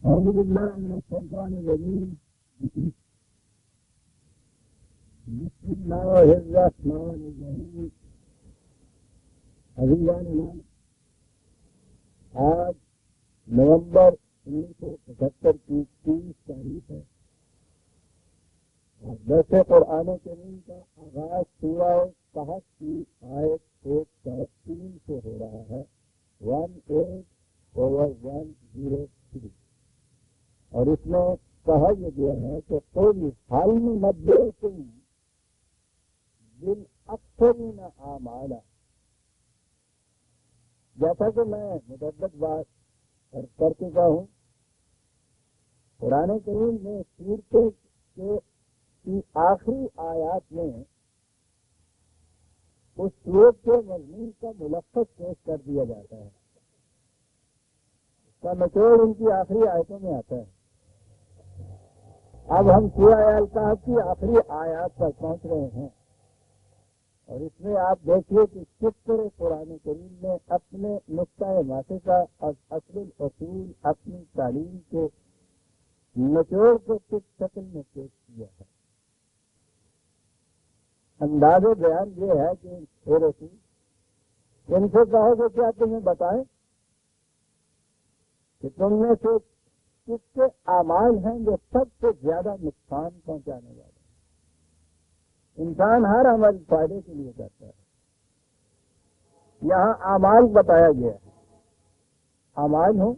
أعوذ بالله من الشيطان الرجيم. بسم الله الرحمن الرحيم. عزیزان آج نومبر 1975 کی 30 تاریخ ہے اور درس قرآن کریم کا آغاز سورہ کہف کی آیت 103 سے ہو رہا ہے 18/103 اور اس میں کہا یہ گیا ہے کہ کوئی حال میں نبئکم بالاخسرین اعمالا. جیسا کہ میں متعدد بات کر چکا ہوں، قرآن کریم میں سورت کی آخری آیات میں اس سورت کے مضمون کا ملخص پیش کر دیا جاتا ہے. اس کا نچوڑ ان کی آخری آیتوں میں آتا ہے. اب ہم سورہ الکہف کی آخری آیات پر پہنچ رہے ہیں اور اس میں آپ دیکھیے کہ کس طرح قرآن کریم نے اپنے نقطۂ ماسکہ اور اصل الاصول اپنی تعلیم کے نچوڑ کو کس شکل میں پیش کیا ہے. انداز بیان یہ ہے کہ اے رسول ان سے کہو کہ کیا تمہیں بتائیں کہ تم میں سے کس کے اعمال ہیں جو سب سے زیادہ نقصان پہنچانے والے ہیں. انسان ہر عمل فائدے کے لیے کرتا ہے. یہاں اعمال بتایا گیا ہے، اعمال ہوں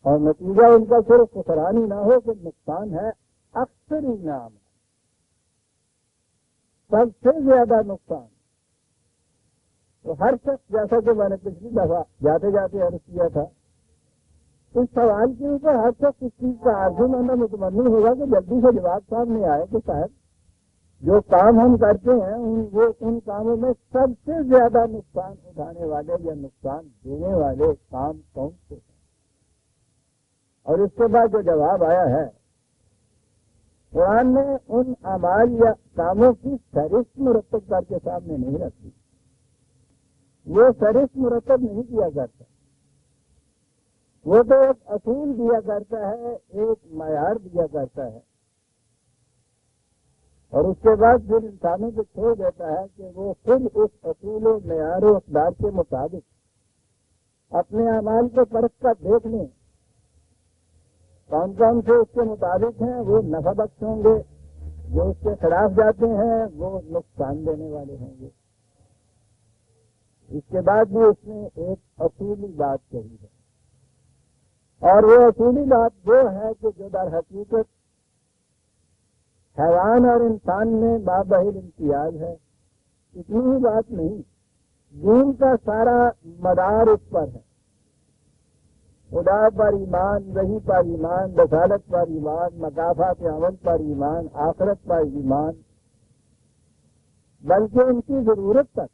اور نتیجہ ان کا صرف خسران ہی نہ ہو کہ نقصان ہے. اکثر ہی نام سب سے زیادہ نقصان تو ہر شخص، جیسا کہ میں نے پچھلی دفعہ جاتے جاتے عرض کیا تھا، اس سوال کے اوپر ہر شخص اس چیز کا آرزو مند مطمئن ہوگا کہ جلدی سے جواب سامنے آئے کہ صاحب جو کام ہم کرتے ہیں ان کاموں میں سب سے زیادہ نقصان اٹھانے والے یا نقصان دینے والے کام کون سے ہیں. اور اس کے بعد جو جواب آیا ہے، قرآن نے ان اعمال یا کاموں کی فہرست مرتب کر کے سامنے نہیں رکھی. وہ فہرست مرتب نہیں کیا کرتا، وہ تو ایک اصول دیا کرتا ہے، ایک معیار دیا کرتا ہے اور اس کے بعد پھر انسانوں کو چھوڑ دیتا ہے کہ وہ خود اس اصول و معیار و اقدار کے مطابق اپنے اعمال کو پرکھ کر دیکھ لیں کون کون سے اس کے مطابق ہیں وہ نفع بخش ہوں گے، جو اس کے خلاف جاتے ہیں وہ نقصان دینے والے ہوں گے. اس کے بعد بھی اس نے ایک اصولی بات کہی ہے اور وہ اصولی بات وہ ہے کہ جو در حقیقت حیوان اور انسان میں بابہل امتیاز ہے. اتنی ہی بات نہیں، دین کا سارا مدار اس پر ہے. خدا پر ایمان، وحی پر ایمان، رسالت پر ایمان، مکافات عمل پر ایمان، آخرت پر ایمان، بلکہ ان کی ضرورت تک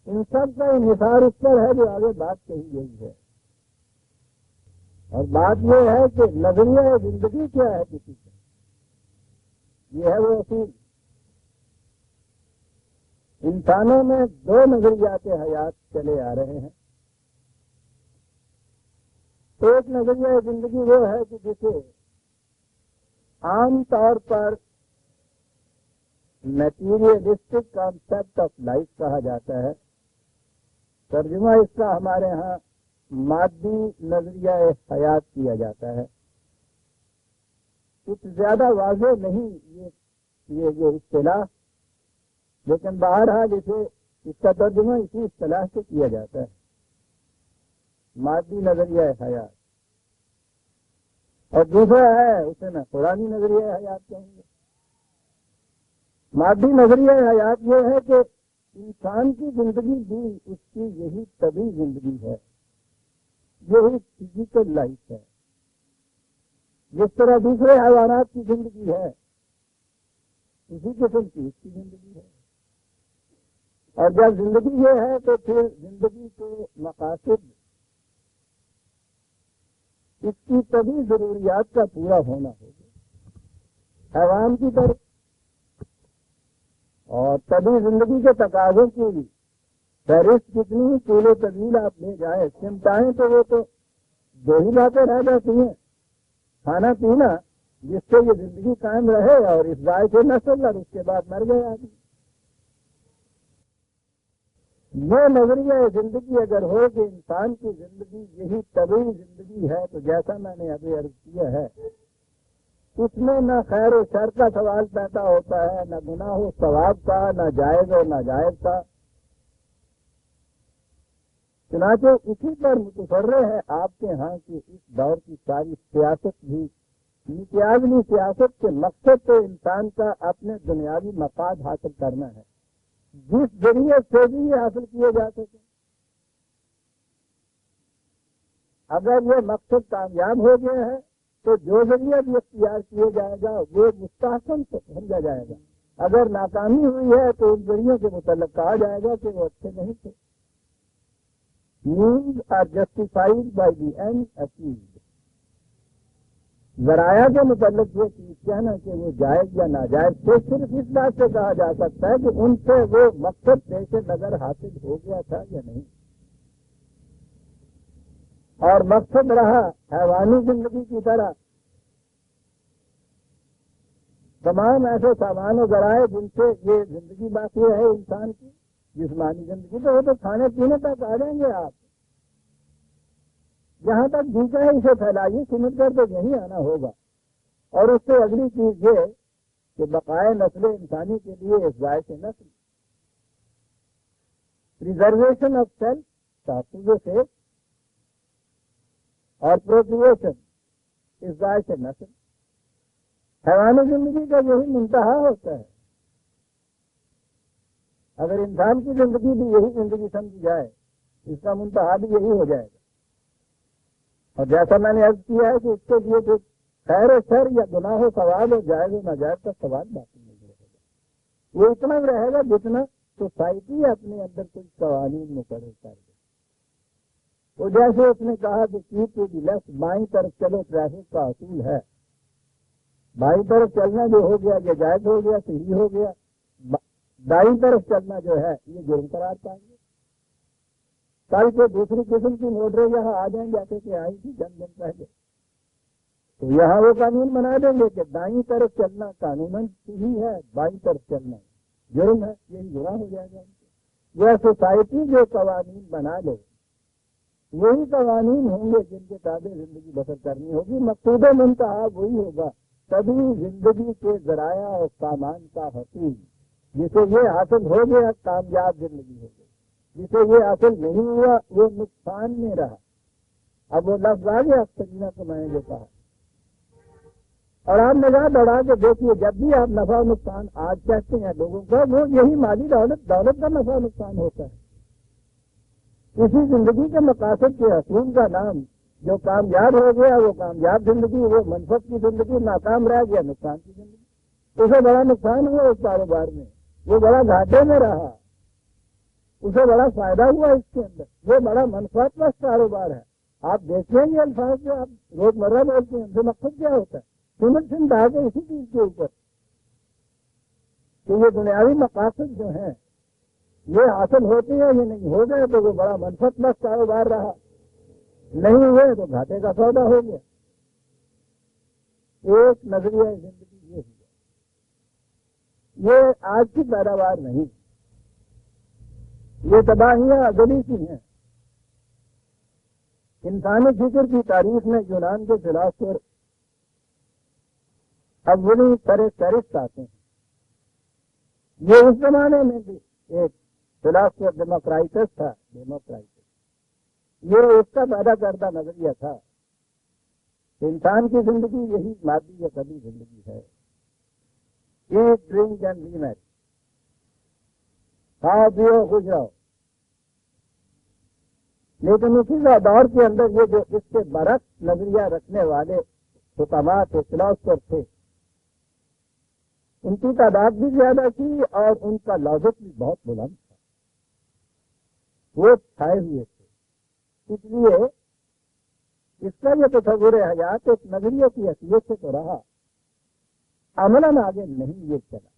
ان سب کا انحصار اس پر ہے جو آگے بات کہی گئی ہے. اور بات یہ ہے کہ نظریہ زندگی کیا ہے کسی کا، یہ ہے وہ اصول. انسانوں میں دو نظریات حیات چلے آ رہے ہیں. ایک نظریہ زندگی وہ ہے کہ جسے عام طور پر میٹیریلسٹک کانسیپٹ آف لائف کہا جاتا ہے. ترجمہ اس کا ہمارے ہاں مادی نظریہ حیات کیا جاتا ہے. کچھ زیادہ واضح نہیں یہ اصطلاح، لیکن بہرحال اس کا ترجمہ اسی اصطلاح سے کیا جاتا ہے، مادی نظریہ حیات. اور دوسرا ہے اسے میں قرآنی نظریہ حیات کہوں گا. مادی نظریہ حیات یہ ہے کہ انسان کی زندگی بھی اس کی یہی طبعی زندگی ہے، یہی فزیکل لائف ہے. جس طرح دوسرے حیوانات کی زندگی ہے اسی قسم کی اس کی زندگی ہے. اور جب زندگی یہ ہے تو پھر زندگی کے مقاصد اس کی طبعی ضروریات کا پورا ہونا ہوگا حیوان کی طرح، اور طبعی زندگی کے تقاضوں کی فہرست کتنی طول و طویل آپ لے جائیں سمٹائیں تو وہ تو دو ہی باتیں رہ جاتی ہیں، کھانا پینا جس سے یہ زندگی قائم رہے، اور اس گائے سے نسل، اور اس کے بعد مر گئے آدمی۔ یہ نظریہ زندگی اگر ہو کہ انسان کی زندگی یہی طبعی زندگی ہے، تو جیسا میں نے ابھی عرض کیا ہے، اس میں نہ خیر و شر کا سوال پیدا ہوتا ہے، نہ گناہ و ثواب کا، نہ جائز و ناجائز کا۔ چنانچہ اسی پر متفرع ہے آپ کے ہاں کی اس دور کی ساری سیاست بھی۔ امتیازی سیاست کے مقصد تو انسان کا اپنے دنیاوی مفاد حاصل کرنا ہے، جس ذریعے سے بھی یہ حاصل کیے جا سکے۔ اگر یہ مقصد کامیاب ہو گیا ہے تو جو ذریعہ بھی اختیار کیا جائے گا وہ مستحسن سے سمجھا جائے گا، اگر ناکامی ہوئی ہے تو ان ذریعوں کے متعلق کہا جائے گا کہ وہ اچھے نہیں تھے۔ means are justified by the end achieved۔ ذرائع کے متعلق یہ چیز کہنا کہ وہ جائز یا ناجائز تو صرف اس بات سے کہا جا سکتا ہے کہ ان سے وہ مقصد پیش نظر حاصل ہو گیا تھا یا نہیں، اور مقصد رہا حیوانی زندگی کی طرح تمام ایسے سامان و ذرائع جن سے یہ زندگی باقی ہے انسان کی جسمانی زندگی، تو وہ تو کھانے پینے تک آ جائیں گے آپ، جہاں تک بھوکا ہے اسے پھیلائیے، سمجھ کر تو یہیں آنا ہوگا۔ اور اس سے اگلی چیز یہ کہ بقائے نسل انسانی کے لیے اس ذائقے سے نسل، پریزرویشن آف سیلف، تحفظ سے، اور پروکریشن اس ذائقے سے نسل۔ حیوانی زندگی کا یہی منتہا ہوتا ہے۔ اگر انسان کی زندگی بھی یہی زندگی سمجھی جائے، اس کا منتہا بھی یہی ہو جائے گا۔ اور جیسا میں نے عرض کیا ہے کہ اس کے لیے جو خیر و شر یا گناہ و ثواب و جائز و ناجائز کا سوال باقی نہیں رہے گا۔ وہ اتنا رہے گا جتنا سوسائٹی اپنے اندر کچھ قوانین مقرر کر دے۔ وہ جیسے اس نے کہا کہ کیپ ٹو دی لیفٹ، بائیں طرف چلو، ٹریفک کا اصول ہے۔ بائیں طرف چلنا جو ہو گیا یہ جائز ہو گیا، صحیح ہو گیا۔ دائیں طرف چلنا جو ہے یہ جرم قرار پائیں گے۔ کل کو دوسری قسم کی موٹریں یہاں آ جائیں جیسے کہ آئی تھی چند دن پہلے، تو یہاں وہ قانون بنا دیں گے کہ دائیں طرف چلنا قانوناً صحیح ہے، بائیں طرف چلنا جرم ہے، یہی گناہ ہو جائے گا۔ یہ سوسائٹی جو قوانین بنا لے وہی قوانین ہوں گے جن کے تابع زندگی بسر کرنی ہوگی، مقصود منتہا وہی ہوگا۔ تبھی زندگی کے ذرائع اور سامان کا حصول، جسے یہ حاصل ہو گیا کامیاب زندگی ہو گئی، جسے یہ حاصل نہیں ہوا وہ نقصان میں رہا۔ اب وہ لفظ آ گیا سجنا کو میں نے جو کہا، اور آپ نگاہ دوڑا کے دیکھیے، جب بھی آپ نفع و نقصان آج کہتے ہیں لوگوں کا، وہ یہی مالی دولت کا نفع و نقصان ہوتا ہے۔ اسی زندگی کے مقاصد کے حصول کا نام، جو کامیاب ہو گیا وہ کامیاب زندگی، وہ منفعت کی زندگی، ناکام رہ گیا نقصان کی زندگی۔ اسے بڑا نقصان ہوا اس کاروبار میں، وہ بڑا گھاٹے میں رہا، اسے بڑا فائدہ ہوا اس کے اندر، وہ بڑا منفعت بخش کاروبار ہے۔ آپ دیکھیں گے الفاظ جو آپ روزمرہ بولتے ہیں ان سے مقصد کیا ہوتا ہے، سمجھ سمجھا کے اسی چیز کے اوپر کہ یہ دنیاوی مقاصد جو ہیں یہ حاصل ہوتے ہیں، یہ نہیں ہو گئے تو وہ بڑا منفعت بخش کاروبار رہا، نہیں ہوئے تو گھاٹے کا سودا ہو گیا۔ ایک نظریہ زندگی یہ ہے، یہ آج کی پیداوار نہیں، یہ تباہیاں ازلی کی ہیں۔ انسانی فکر کی تاریخ میں یونان کے فلاسفر اولی فہرست آتے ہیں۔ یہ اس زمانے میں بھی ایک فلاسفر ڈیموکرائٹس تھا، یہ اس کا پیدا کردہ نظریہ تھا کہ انسان کی زندگی یہی مادی یا طبعی زندگی ہے۔ ایٹ ڈرنک اینڈ بی میری، کھاؤ پیو خوش رہو۔ لیکن اسی دور کے اندر یہ جو اس کے برعکس نظریہ رکھنے والے حکامات تھے، فلاسفر تھے، ان کی تعداد بھی زیادہ تھی اور ان کا لاجک بھی بہت بلند تھا، وہ چھائے ہوئے تھے۔ اس لیے اس کا یہ تصور حیات ایک نظریے کی حیثیت سے تو رہا، عملاً آگے نہیں یہ چلا۔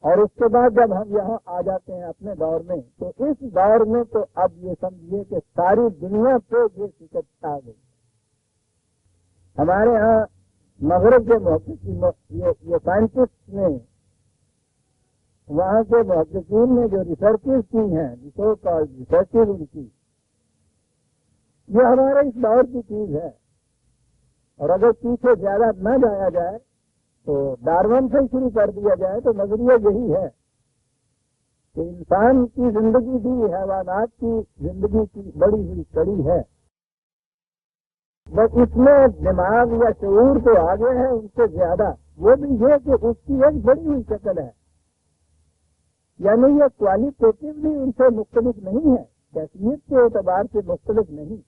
اور اس کے بعد جب ہم یہاں آ جاتے ہیں اپنے دور میں، تو اس دور میں تو اب یہ سمجھیے کہ ساری دنیا پہ یہ شکست آ گئی۔ ہمارے ہاں مغرب کے محققین، یہ سائنٹسٹ نے، وہاں کے محققین نے جو ریسرچز کی ہیں، ریسرچز ان کی، یہ ہمارے اس دور کی چیز ہے۔ اور اگر پیچھے زیادہ نہ جایا جائے تو ڈارون سے شروع کر دیا جائے تو نظریہ یہی ہے کہ انسان کی زندگی بھی حیوانات کی زندگی کی بڑی ہوئی کڑی ہے، بس اس میں دماغ یا شعور تو آگے ہے ان سے زیادہ، وہ بھی یہ کہ اس کی ایک بڑی ہوئی شکل ہے، یعنی یہ کوالیٹیٹیولی ان سے مختلف نہیں ہے، کیفیت کے اعتبار سے مختلف نہیں،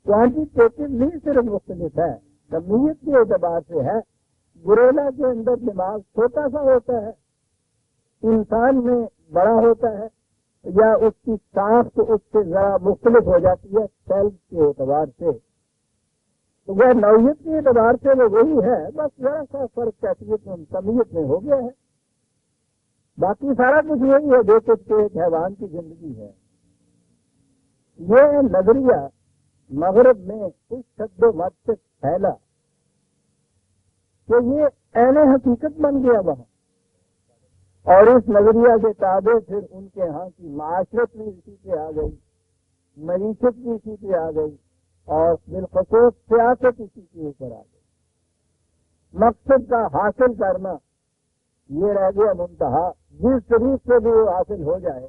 کوانٹیٹیولی صرف مختلف ہے، کمیت کے اعتبار سے ہے۔ گوریلا کے اندر دماغ چھوٹا سا ہوتا ہے، انسان میں بڑا ہوتا ہے، یا اس کی ساخت اس سے ذرا مختلف ہو جاتی ہے سیلز کے اعتبار سے، تو وہ نوعیت کے اعتبار سے وہ وہی ہے، بس ذرا سا فرق کیفیت میں کمیت میں ہو گیا ہے، باقی سارا کچھ وہی ہے جو کچھ کے ایک حیوان کی زندگی ہے۔ یہ نظریہ مغرب میں اس شد و مت سے پھیلا کہ یہ عین حقیقت بن گیا وہاں، اور اس نظریہ کے تابع پھر ان کے ہاں کی معاشرت بھی اسی پہ آ گئی، معیشت بھی اسی پہ آ گئی، اور بالخصوص سیاست اسی کے اوپر آ گئی۔ مقصد کا حاصل کرنا یہ رہ گیا منتہا، جس طریق سے بھی وہ حاصل ہو جائے،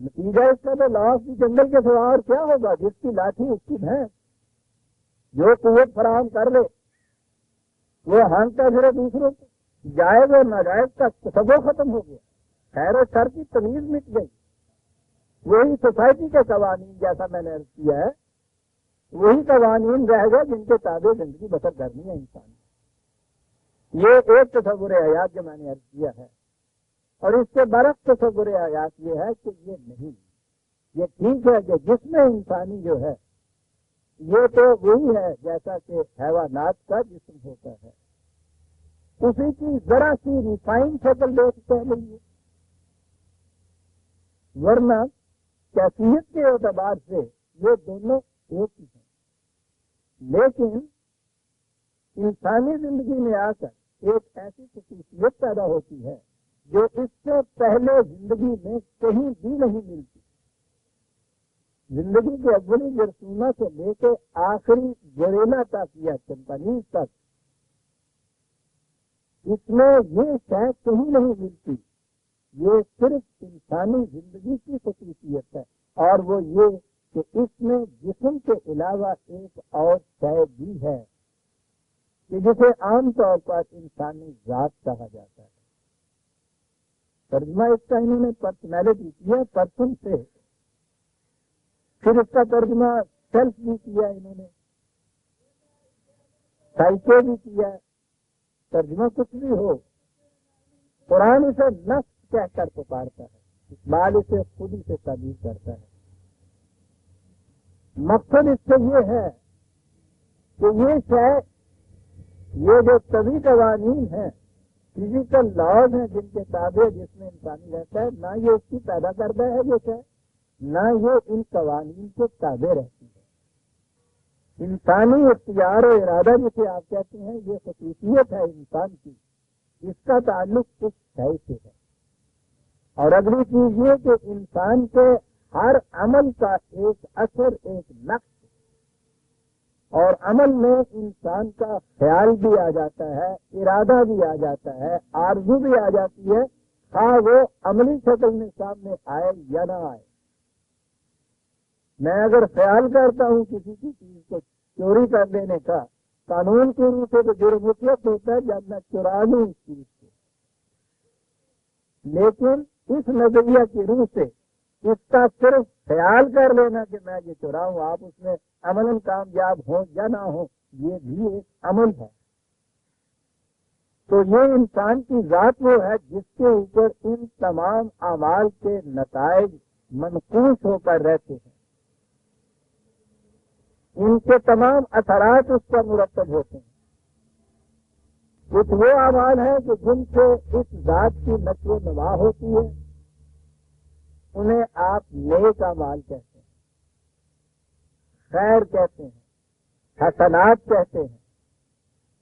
نتیجہ اس کا تو لاس بھی جنگل کے سوا اور کیا ہوگا، جس کی لاٹھی اس کی بھینس، جو قوت فراہم کر لے وہ ہانکتا پھرے دوسروں کو، جائز اور ناجائز کا تصور ختم ہو گیا، خیر و شر کی تمیز مٹ گئی، وہی سوسائٹی کے قوانین جیسا میں نے عرض کیا ہے، وہی قوانین رہ گئے جن کے تابع زندگی بسر کرنی ہے انسان۔ یہ ایک تصور حیات جو میں نے عرض کیا ہے، اور اس کے برعکس تصور حیات یہ ہے کہ یہ نہیں، یہ ٹھیک ہے کہ جس میں انسانی جو ہے یہ تو وہی ہے جیسا کہ حیوانات کا جسم ہوتا ہے، اسی کی ذرا سی ریفائن شکل دیکھ پہلے ہی، ورنہ کیفیت کے اعتبار سے یہ دونوں ایک ہی ہیں، لیکن انسانی زندگی میں آ کر ایک ایسی خصوصیت پیدا ہوتی ہے جو اس سے پہلے زندگی میں کہیں بھی نہیں ملتی۔ زندگی کے اولی جرثومہ سے لے کے آخری گوریلا تک یا چمپنیز تک، اس میں یہ شے کہیں نہیں ملتی، یہ صرف انسانی زندگی کی خصوصیت ہے، اور وہ یہ کہ اس میں جسم کے علاوہ ایک اور شے بھی ہے کہ جسے عام طور پر انسانی ذات کہا جاتا ہے۔ ترجمہ اس کا انہوں نے پرسنالٹی کیا، پرسن سے، پھر اس کا ترجمہ سیلف بھی کیا انہوں نے، سائیکے بھی کیا، ترجمہ کچھ بھی ہو، قرآن اسے نفس کہہ کر پکارتا ہے، اقبال اسے خود ہی سے تعبیر کرتا ہے۔ مقصد اس سے یہ ہے کہ یہ شے، یہ جو طبی قوانین ہیں، فزیکل لاز ہیں جن کے تابع جس میں انسانی رہتا ہے، نہ یہ اس کی پیدا کرتا ہے یہ شے، نہ یہ ان قوانین کے تابع رہتی ہے۔ انسانی اختیار و ارادہ جسے آپ کہتے ہیں، یہ خصوصیت ہے انسان کی، اس کا تعلق اس شے سے ہے۔ اور اگلی چیز یہ کہ انسان کے ہر عمل کا ایک اثر، ایک نقش، اور عمل میں انسان کا خیال بھی آ جاتا ہے، ارادہ بھی آ جاتا ہے، آرزو بھی آ جاتی ہے، خواہ وہ عملی شکل میں سامنے آئے یا نہ آئے۔ میں اگر خیال کرتا ہوں کسی کی چیز کو چوری کر لینے کا، قانون کی روح سے تو جرم مطلق ہوتا ہے جب میں چرا لوں اس چیز کو، لیکن اس نظریہ کی روح سے اس کا صرف خیال کر لینا کہ میں یہ چراؤں، آپ اس میں عملاً کامیاب ہوں یا نہ ہوں، یہ بھی ایک عمل ہے۔ تو یہ انسان کی ذات وہ ہے جس کے اوپر ان تمام اعمال کے نتائج منقوش ہو کر رہتے ہیں، ان کے تمام اثرات اس پر مرتب ہوتے ہیں۔ کچھ وہ اعمال ہیں کہ جن سے اس ذات کی نشو و نما ہوتی ہے، انہیں آپ نیک اعمال کہتے ہیں، خیر کہتے ہیں، حسنات کہتے ہیں۔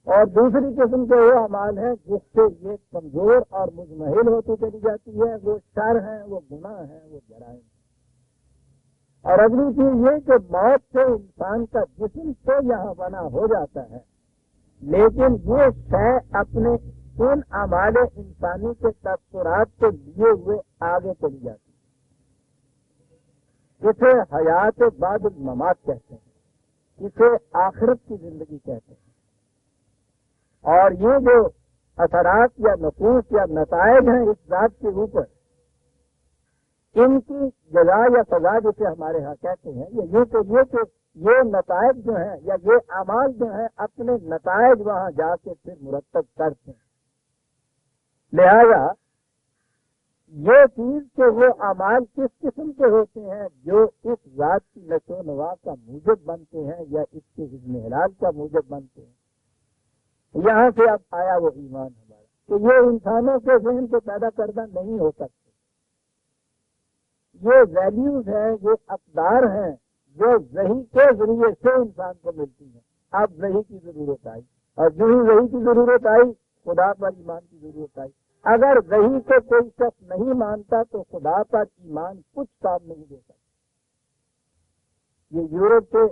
اور دوسری قسم کے وہ اعمال ہیں جس سے یہ کمزور اور مزمحل ہوتی چلی جاتی ہے، وہ شر ہیں، وہ گناہ ہیں، وہ جرائم ہیں۔ اور اگلی چیز یہ کہ موت سے انسان کا جسم تو یہاں بنا ہو جاتا ہے، لیکن یہ شے اپنے ان اعمال انسانی کے تاثرات کو لیے ہوئے آگے چلی جاتی ہے۔ اسے حیات بعد الممات کہتے ہیں، اسے آخرت کی زندگی کہتے ہیں۔ اور یہ جو اثرات یا نفوس یا نتائج ہیں اس ذات کے اوپر، ان کی جزا یا سزا جسے ہمارے ہاں کہتے ہیں، یہ کہ یہ نتائج جو ہیں یا یہ اعمال جو ہیں اپنے نتائج وہاں جا کے پھر مرتب کرتے ہیں۔ لہذا یہ چیز کہ وہ اعمال کس قسم کے ہوتے ہیں جو اس ذات کی نشو و نما کا موجب بنتے ہیں یا اس کے حزن ہلال کا موجب بنتے ہیں، یہاں سے اب آیا وہ ایمان ہمارا کہ یہ انسانوں کے ذہن سے پیدا کردہ نہیں ہو سکتے۔ یہ ویلیوز ہیں، یہ اقدار ہیں جو وحی کے ذریعے سے انسان کو ملتی ہیں۔ اب وحی کی ضرورت آئی، اور جو ہی وحی کی ضرورت آئی خدا پر ایمان کی ضرورت آئی۔ اگر وحی کو کوئی شخص نہیں مانتا تو خدا پر ایمان کچھ کام نہیں دے سکتا۔ یہ یورپ کے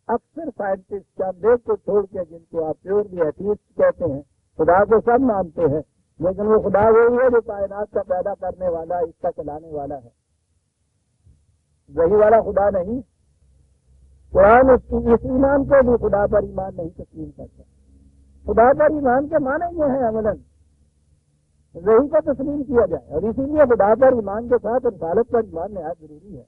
اکثر سائنٹسٹ چند ایک کو چھوڑ کے جن کو آپ پیورلی ایتھیسٹ کہتے ہیں، خدا کو سب مانتے ہیں، لیکن وہ خدا وہی ہے جو کائنات کا پیدا کرنے والا، اس کا چلانے والا ہے، وہی والا خدا نہیں۔ قرآن اس ایمان کو بھی خدا پر ایمان نہیں تسلیم کرتا۔ خدا پر ایمان کے معنی یہ ہے عملاً وہی کو تسلیم کیا جائے، اور اسی لیے خدا پر ایمان کے ساتھ رسالت پر ایمان نہایت ضروری ہے۔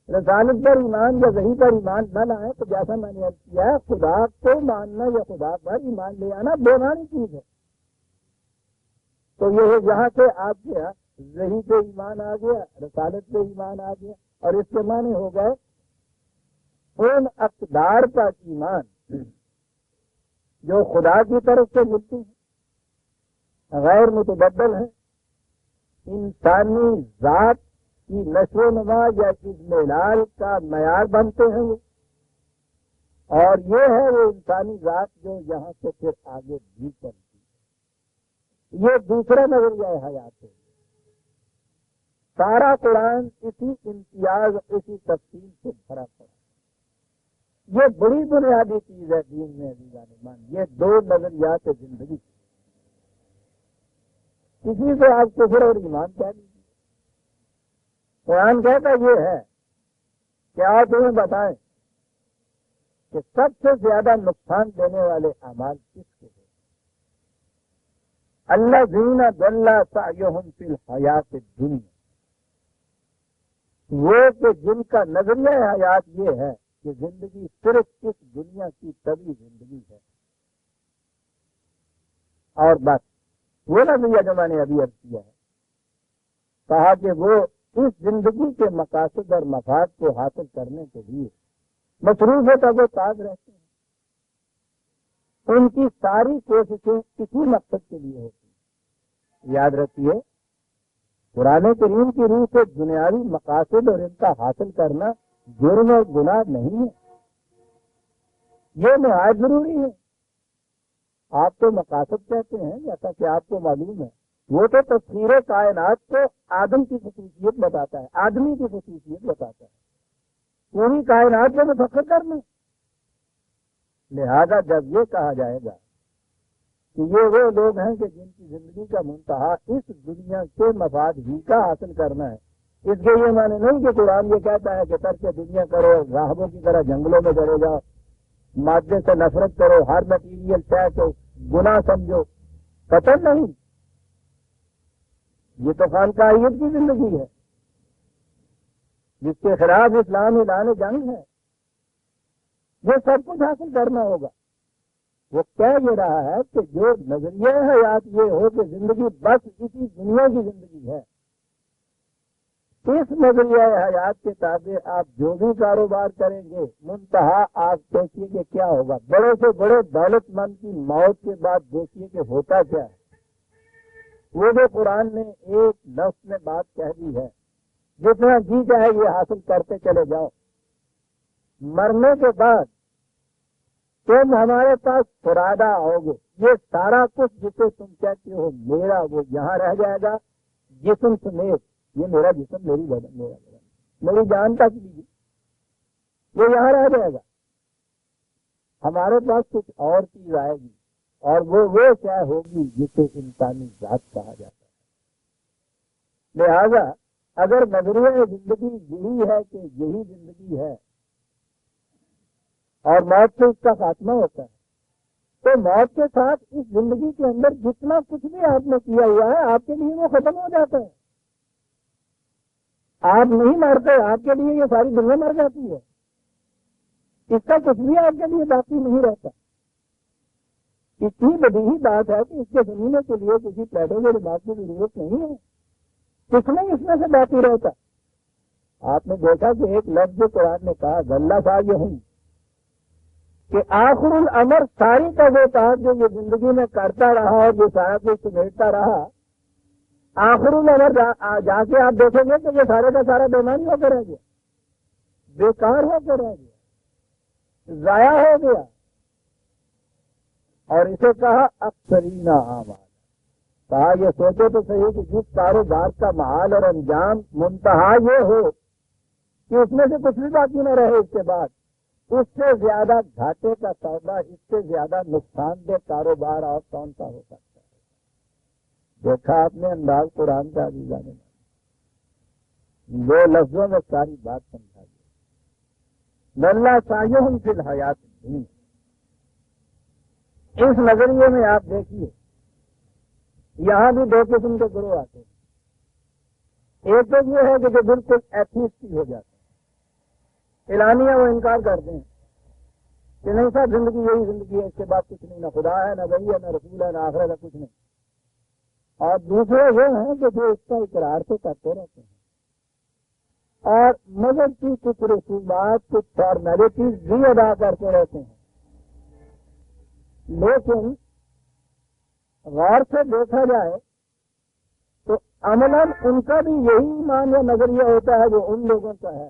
رسالت پر ایمان یا وحی پر ایمان نہ لائیں تو جیسا میں نے عرض کیا ہے، خدا کو ماننا یا خدا پر ایمان لے آنا بے معنی چیز ہے۔ تو یہ یہاں سے آپ کے وحی پہ ایمان آ گیا، رسالت پہ ایمان آ گیا، اور اس کے معنی ہو گئے ان اقدار پر ایمان جو خدا کی طرف سے ملتی ہیں، غیر متبدل ہیں، انسانی ذات کی نشو و نما یا اجملال کا معیار بنتے ہیں وہ، اور یہ ہے وہ انسانی ذات جو یہاں سے پھر آگے بھی چلتی ہے۔ یہ دوسرا نظریہ حیات ہے۔ سارا قرآن اسی امتیاز اسی تفصیل سے بھرا پڑا۔ یہ بڑی بنیادی چیز ہے دین میں عزیزان ایمان، یہ دو نظریات زندگی۔ کسی سے آپ کفر اور ایمان کہہ لیجیے، قرآن کہتا یہ ہے کہ آپ تمہیں بتائیں کہ سب سے زیادہ نقصان دینے والے اعمال کس کے ہیں؟ الذین ضل سعیہم فی الحیات الدنیا، وہ کہ جن کا نظریہ حیات یہ ہے کہ زندگی صرف اس دنیا کی طبی زندگی ہے، اور بس وہ نظریہ جو میں نے ابھی عرض کیا ہے، کہا کہ وہ اس زندگی کے مقاصد اور مفاد کو حاصل کرنے کے لیے مصروف تب و تاز رہتے ہیں، ان کی ساری کوششیں کسی مقصد کے لیے ہوتی ہیں۔ یاد رکھیے، قرآن کریم کی روح سے دنیاوی مقاصد اور ان کا حاصل کرنا جرم اور گناہ نہیں ہے، یہ نہایت ضروری ہے۔ آپ تو مقاصد کہتے ہیں، جیسا کہ آپ کو معلوم ہے، وہ تو تفسیر کائنات کو آدم کی خصوصیت بتاتا ہے، آدمی کی خصوصیت بتاتا ہے، پوری کائنات میں مفخر کرنا۔ لہذا جب یہ کہا جائے گا کہ یہ وہ لوگ ہیں کہ جن کی زندگی کا منتہا اس دنیا کے مفاد ہی کا حاصل کرنا ہے، اس کے یہ معنی نہیں کہ قرآن یہ کہتا ہے کہ ترک دنیا کرو، راہبوں کی طرح جنگلوں میں چلے جاؤ، مادے سے نفرت کرو، ہر مٹیریل طے کو گناہ سمجھو، قطعاً نہیں۔ یہ تو خانقاہیت کی زندگی ہے جس کے خلاف اسلام اعلان جنگ ہے، یہ سب کچھ حاصل کرنا ہوگا۔ وہ کہہ یہ رہا ہے کہ جو نظریہ حیات یہ ہو کہ زندگی بس اسی دنیا کی زندگی ہے، اس نظریہ حیات کے تابع آپ جو بھی کاروبار کریں گے منتہا آپ دیکھیے کہ کیا ہوگا. بڑے سے بڑے دولت مند کی موت کے بعد دیکھیے کہ ہوتا کیا ہے. وہ جو قرآن نے ایک لفظ میں بات کہہ دی ہے، جتنا جی چاہے یہ حاصل کرتے چلے جاؤ، مرنے کے بعد تم ہمارے پاس فرادہ آؤ گے. یہ سارا کچھ جسے تم کہتے ہو میرا، وہ یہاں رہ جائے گا جسم سمیت. یہ میرا جسم، میری بدن، میرا بدن، میری جان تک بھی وہ یہاں رہ جائے گا. ہمارے پاس کچھ اور چیز آئے گی، اور وہ کیا ہوگی جسے انسانی ذات کہا جاتا ہے. لہذا اگر نظریہ زندگی یہی ہے کہ یہی زندگی ہے اور موت سے اس کا خاتمہ ہوتا ہے، تو موت کے ساتھ اس زندگی کے اندر جتنا کچھ بھی آپ نے کیا ہوا ہے آپ کے لیے وہ ختم ہو جاتا ہے. آپ نہیں مرتے، آپ کے لیے یہ ساری دنیا مر جاتی ہے. اس کا کچھ بھی آپ کے لیے باقی نہیں رہتا. اتنی بدیہی بات ہے کہ اس کے سننے کے لیے کسی پلیٹوں کے دماغ کی ضرورت نہیں ہے. کچھ نہیں اس میں سے باقی رہتا. آپ نے دیکھا کہ ایک لفظ قرآن نے کہا غلہ سا یہ ہوں کہ آخر الامر ساری کا وہ کام جو یہ زندگی میں کرتا رہا اور جو سارا کچھ سمیٹتا رہا، آخر الامر جا کے آپ دیکھیں گے کہ یہ سارے کا سارا بیمانی ہو کر رہ گیا، بیکار ہو کر رہ گیا، ضائع ہو گیا. اور اسے کہا اکثرین اعمال. کہا یہ سوچو تو صحیح کہ جس کاروبار کا محال اور انجام منتہا یہ ہو کہ اس میں سے کچھ بھی باقی نہ رہے اس کے بعد، اس سے زیادہ گھاٹے کا سودا، اس سے زیادہ نقصان دہ کاروبار اور کون سا ہو سکتا ہے. دیکھا آپ نے انداز قرآن کا عزیزان نے، دو لفظوں میں ساری بات سمجھا دی. اللہ سایہم فی الحیات الدنیا. اس نظریے میں آپ دیکھیے یہاں بھی دو قسم کے گروہ آتے ہیں. ایک تو یہ ہے کہ جو بالکل ایتھیسٹ ہو جاتے ہیں، اعلانیہ وہ انکار کرتے ہیں کہ نہیں صاحب زندگی یہی زندگی ہے، اس کے بعد کچھ نہیں، نہ خدا ہے، نہ ولی ہے، نہ رسول ہے، نہ آخرت ہے، کچھ نہیں. اور دوسرے وہ ہیں کہ جو اس کا اقرار تو کرتے رہتے ہیں اور مذہب کی کچھ رسومات، کچھ فارمیلٹیز بھی ادا کرتے رہتے ہیں. لیکن غور سے دیکھا جائے تو عملاً ان کا بھی یہی ایمان یا نظریہ ہوتا ہے جو ان لوگوں کا ہے.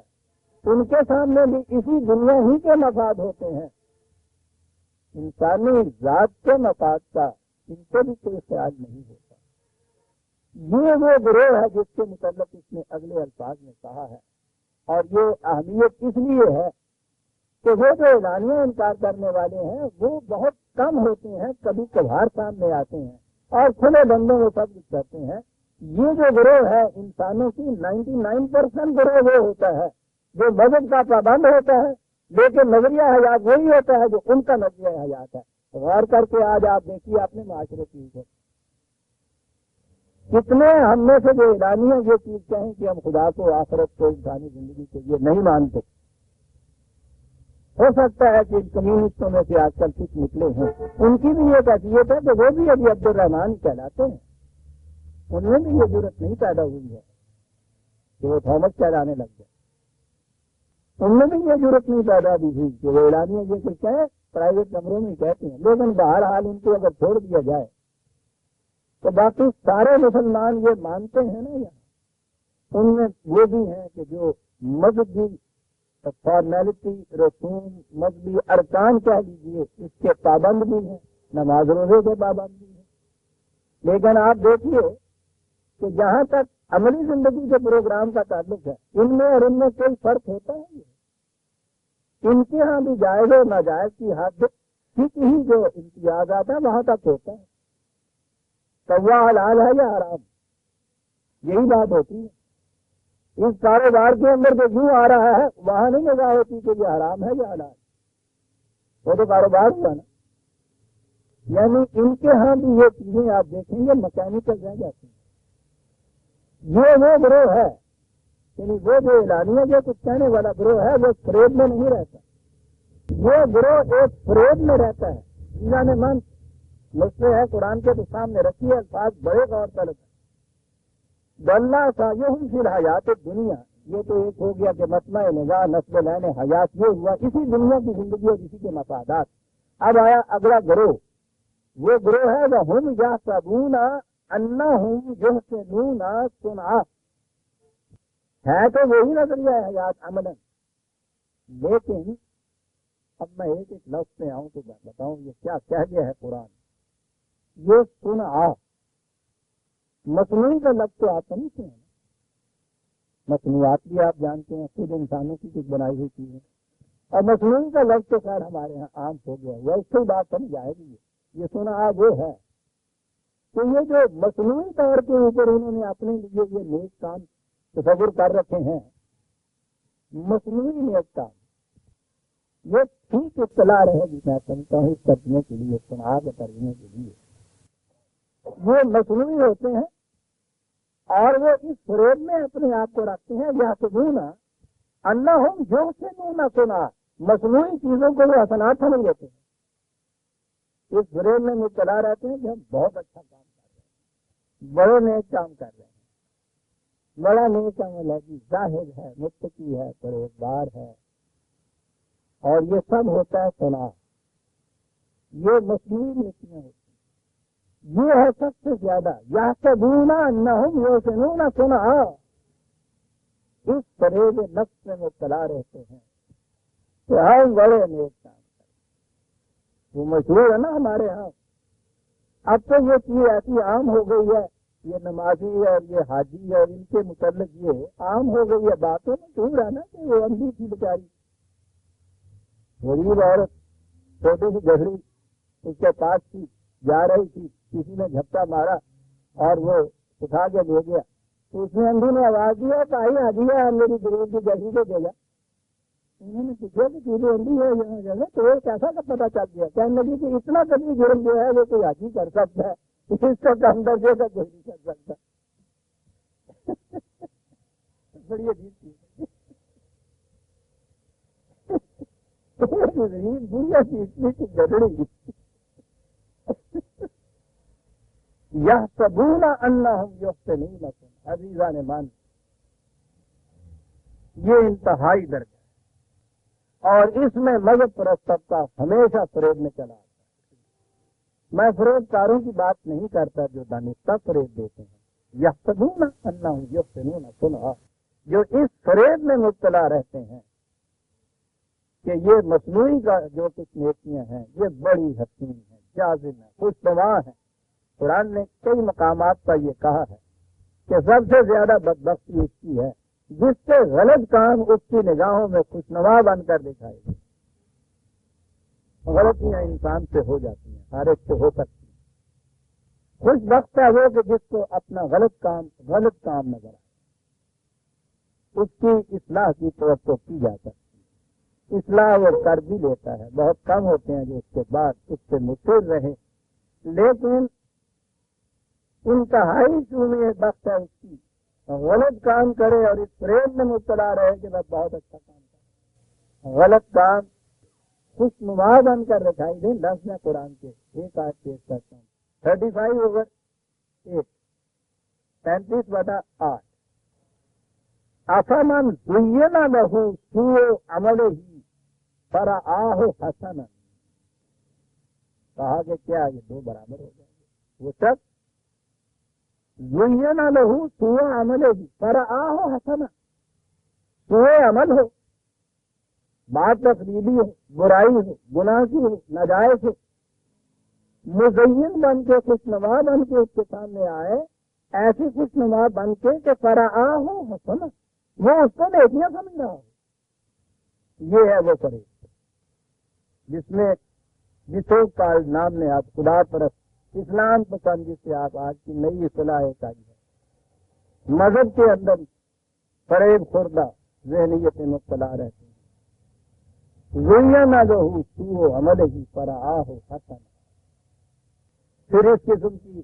ان کے سامنے بھی اسی دنیا ہی کے مفاد ہوتے ہیں. انسانی ذات کے مفاد کا ان کو بھی کوئی خیال نہیں ہوتا. یہ وہ گروہ ہے جس کے متعلق اس نے اگلے الفاظ میں کہا ہے. اور یہ اہمیت اس لیے ہے کہ وہ جو اعلانیہ انکار کرنے والے ہیں وہ بہت کم ہوتے ہیں، کبھی کبھار سامنے آتے ہیں اور کھلے بندوں وہ سب کچھ کرتے ہیں. یہ جو گروہ ہے انسانوں کی 99% گروہ وہ ہوتا ہے جو مذہب کا پابند ہوتا ہے، لیکن نظریہ حیات وہی ہوتا ہے جو ان کا نظریہ حیات ہے. غور کر کے آج آپ دیکھیے اپنے معاشرے کی اوپر کتنے ہم میں سے جو اعلانیہ یہ چیز کہیں کہ ہم خدا کو، آخرت کو، انسانی زندگی کو یہ نہیں مانتے. ہو سکتا ہے کہ ان کمیونسٹوں میں سے آج کل کچھ نکلے ہیں، ان کی بھی یہ کیفیت ہے کہ وہ بھی ابھی عبد الرحمان کہلاتے ہیں. ان میں بھی یہ ضرورت نہیں پیدا ہوئی ہے کہ وہ تھامس کہلانے لگ جائے. ان میں بھی یہ ضرورت نہیں پیدا ہوئی کہ وہ اعلانیہ یہ کچھ ہے پرائیویٹ کمروں میں کہتے ہیں. لیکن بہرحال ان کو اگر چھوڑ دیا جائے تو باقی سارے مسلمان یہ مانتے ہیں نا. یہاں ان میں وہ بھی ہیں کہ جو مذہبی فارمیلٹی، رسوم، مذہبی ارکان کہہ لیجیے اس کے پابند بھی ہیں، نماز روزے کے پابند بھی ہیں. لیکن آپ دیکھیے کہ جہاں تک عملی زندگی کے پروگرام کا تعلق ہے ان میں اور ان میں کوئی فرق ہوتا ہے. ان کے ہاں بھی جائز و ناجائز کی حد ٹھیک ہی جو امتیازات ہیں وہاں تک ہوتا ہے. سوا حلال ہے یا حرام، یہی بات ہوتی ہے. اس کاروبار کے اندر جو یوں آ رہا ہے وہاں نہیں نگاہ ہوتی کہ یہ حرام ہے یا حلال، وہ تو کاروبار ہوا نا. یعنی ان کے ہاں بھی یہ چیزیں آپ دیکھیں گے مکینیکل رہ جاتی ہیں. یہ وہ گروہ ہے، یعنی وہ جو اعلانیہ جو کچھ کہنے والا گروہ ہے وہ فریب میں نہیں رہتا. یہ گروہ ایک فریب میں رہتا ہے. جنہوں نے من مسئلے ہے قرآن کے تو سامنے رکھی ہے، الفاظ بڑے غور طلب ہے. دلہ سایہم فی الحیات دنیا، یہ تو ایک ہو گیا کہ مطمع نگاہ نسل لین حیات یہ ہوا اسی دنیا کی زندگی اور اسی کے مفادات۔ اب آیا اگلا گروہ، وہ گروہ ہے وَهُمْ يَحْسَبُونَ أَنَّهُمْ يُحْسِنُونَ صُنْعًا، ہے تو وہی نظریہ ہے حیات عملاً، لیکن اب میں ایک ایک لفظ پہ آؤں تو بتاؤں یہ کیا کہہ گیا ہے قرآن۔ یہ صنعا مصنوعی کا لفظ تو آپ نہیں سنے، مصنوعات بھی آپ جانتے ہیں خود انسانوں کی کچھ بنائی ہوئی چیزیں، اور مصنوعی کا لفظ تو خیر ہمارے یہاں عام ہو گیا ہے، اس سے بات سمجھ آئے گی۔ یہ صنعا وہ ہے کہ یہ جو مصنوعی طور کے اوپر انہوں نے اپنے لیے یہ نیک کام تصور کر رکھے ہیں، مصنوعی نیک کام، یہ ٹھیک اطلاع رہے گی میں سمجھتا ہوں اس ترجمے کے لیے، صنعا کے ترجمے کے لیے وہ مصنوعی ہوتے ہیں اور وہ اس فریب میں اپنے آپ کو رکھتے ہیں یحسبون انہم یحسنون صنعا، مصنوعی چیزوں کو وہ حسنات سمجھ لیتے ہیں، اس فریب میں مبتلا رہتے ہیں کہ ہم بہت اچھا کام کر رہے ہیں، بڑے نیک کام کر رہے ہیں، بڑا نیک عمل ہے جی، زاہد ہے، متقی ہے، پرہیزگار ہے، اور یہ سب ہوتا ہے صنعا، یہ مصنوعی نیکیاں ہوتی ہیں۔ یہ ہے سب سے زیادہ یحسبون انہم یحسنون صنعا، اس فریب نفس میں مبتلا رہتے ہیں کہ ہم بڑے نیک کام کریں۔ وہ مشہور ہے نا ہمارے ہاں، اب تو یہ چیز ایسی عام ہو گئی ہے، یہ نمازی اور یہ حاجی اور ان کے متعلق یہ عام ہو گئی ہے، باتوں میں دور ہے نا کہ وہ اندھی تھی بیچاری، غریب عورت چھوٹی سی گھڑی اس کے پاس تھی، جا رہی تھی، کسی نے جھپٹا مارا اور وہ اٹھا کے لے گیا، تو اس نے اندھی نے آواز دیا بھائی حاجی ہے میری غریب کی گھڑی کو دے گا۔ انہوں نے پوچھا کہ تیری اندھی ہے یہاں جگہ تو وہ کیسا کا پتا چل گیا، کہنے لگی کہ اتنا کبھی جرم جو ہے وہ کوئی حاجی کر سکتا ہے، اس کا کم درجے کا کوئی نہیں کر سکتا۔ بڑی عجیب چیز دنیا کی اتنی کی گڑڑی یحسبون انہم یحسنون صنعا، عزیزان مان یہ انتہائی درجہ ہے، اور اس میں مذہب پرست طبقہ ہمیشہ فریب میں چلا آتا ہے۔ میں فریب کاروں کی بات نہیں کرتا جو دانستہ فریب دیتے ہیں، یحسبون انہم یحسنون صنعا، جو اس فریب میں مبتلا رہتے ہیں کہ یہ مصنوعی کا جو کچھ نیکیاں ہیں یہ بڑی حسین ہیں، جازم ہیں، خوشنما ہیں۔ قرآن نے کئی مقامات پر یہ کہا ہے کہ سب سے زیادہ بدبختی اس کی ہے جس سے غلط کام اس کی نگاہوں میں خوشنما بن کر دکھائے گا۔ غلطیاں انسان سے ہو جاتی ہیں، ہر ایک سے ہو سکتی ہیں، خوش بخت ہے وہ کہ جس کو اپنا غلط کام نظر آئے، اس کی اصلاح کی توقع کی جا سکتی ہے، اصلاح وہ کر بھی لیتا ہے، بہت کم ہوتے ہیں جو اس کے بعد اس سے مصر رہے، لیکن انتہائی چونی بخت ہے اس کی غلط کام کرے اور اس فریب میں مبتلا رہے کہ میں بہت اچھا کام کروں، غلط کام خوشنما بن کر دکھائی دیں۔ لفظ میں قرآن کے ایک آیت پیش کرتا ہوں، 35/8 35/8 افمن زین لہ سوء عملہ فرآہ حسنا، کہا کہ کیا یہ دو برابر ہو جائیں گے؟ وہ سب زین لہ سوء عملہ فرآہ حسنا، سوء عمل ہو، بات تقریبی ہو، برائی ہو، گناہ کی ہو، ناجائز ہو، مزین بن کے خوشنما بن کے اس کے سامنے آئے، ایسی خوشنما بن کے کہ فرآہ حسنا، وہ اس کو نیکیاں سمجھ رہا ہو، یہ ہے وہ فریب جس میں جسے کال نام نے آپ خدا پرست اسلام پسند جسے آپ آج کی نئی اصطلاح ایک آئی ہے، مذہب کے اندر فریب خوردہ ذہنیت مبتلا رہتے ہیں، زین لہ سوء عملہ فرآہ حسنا۔ پھر اس قسم کی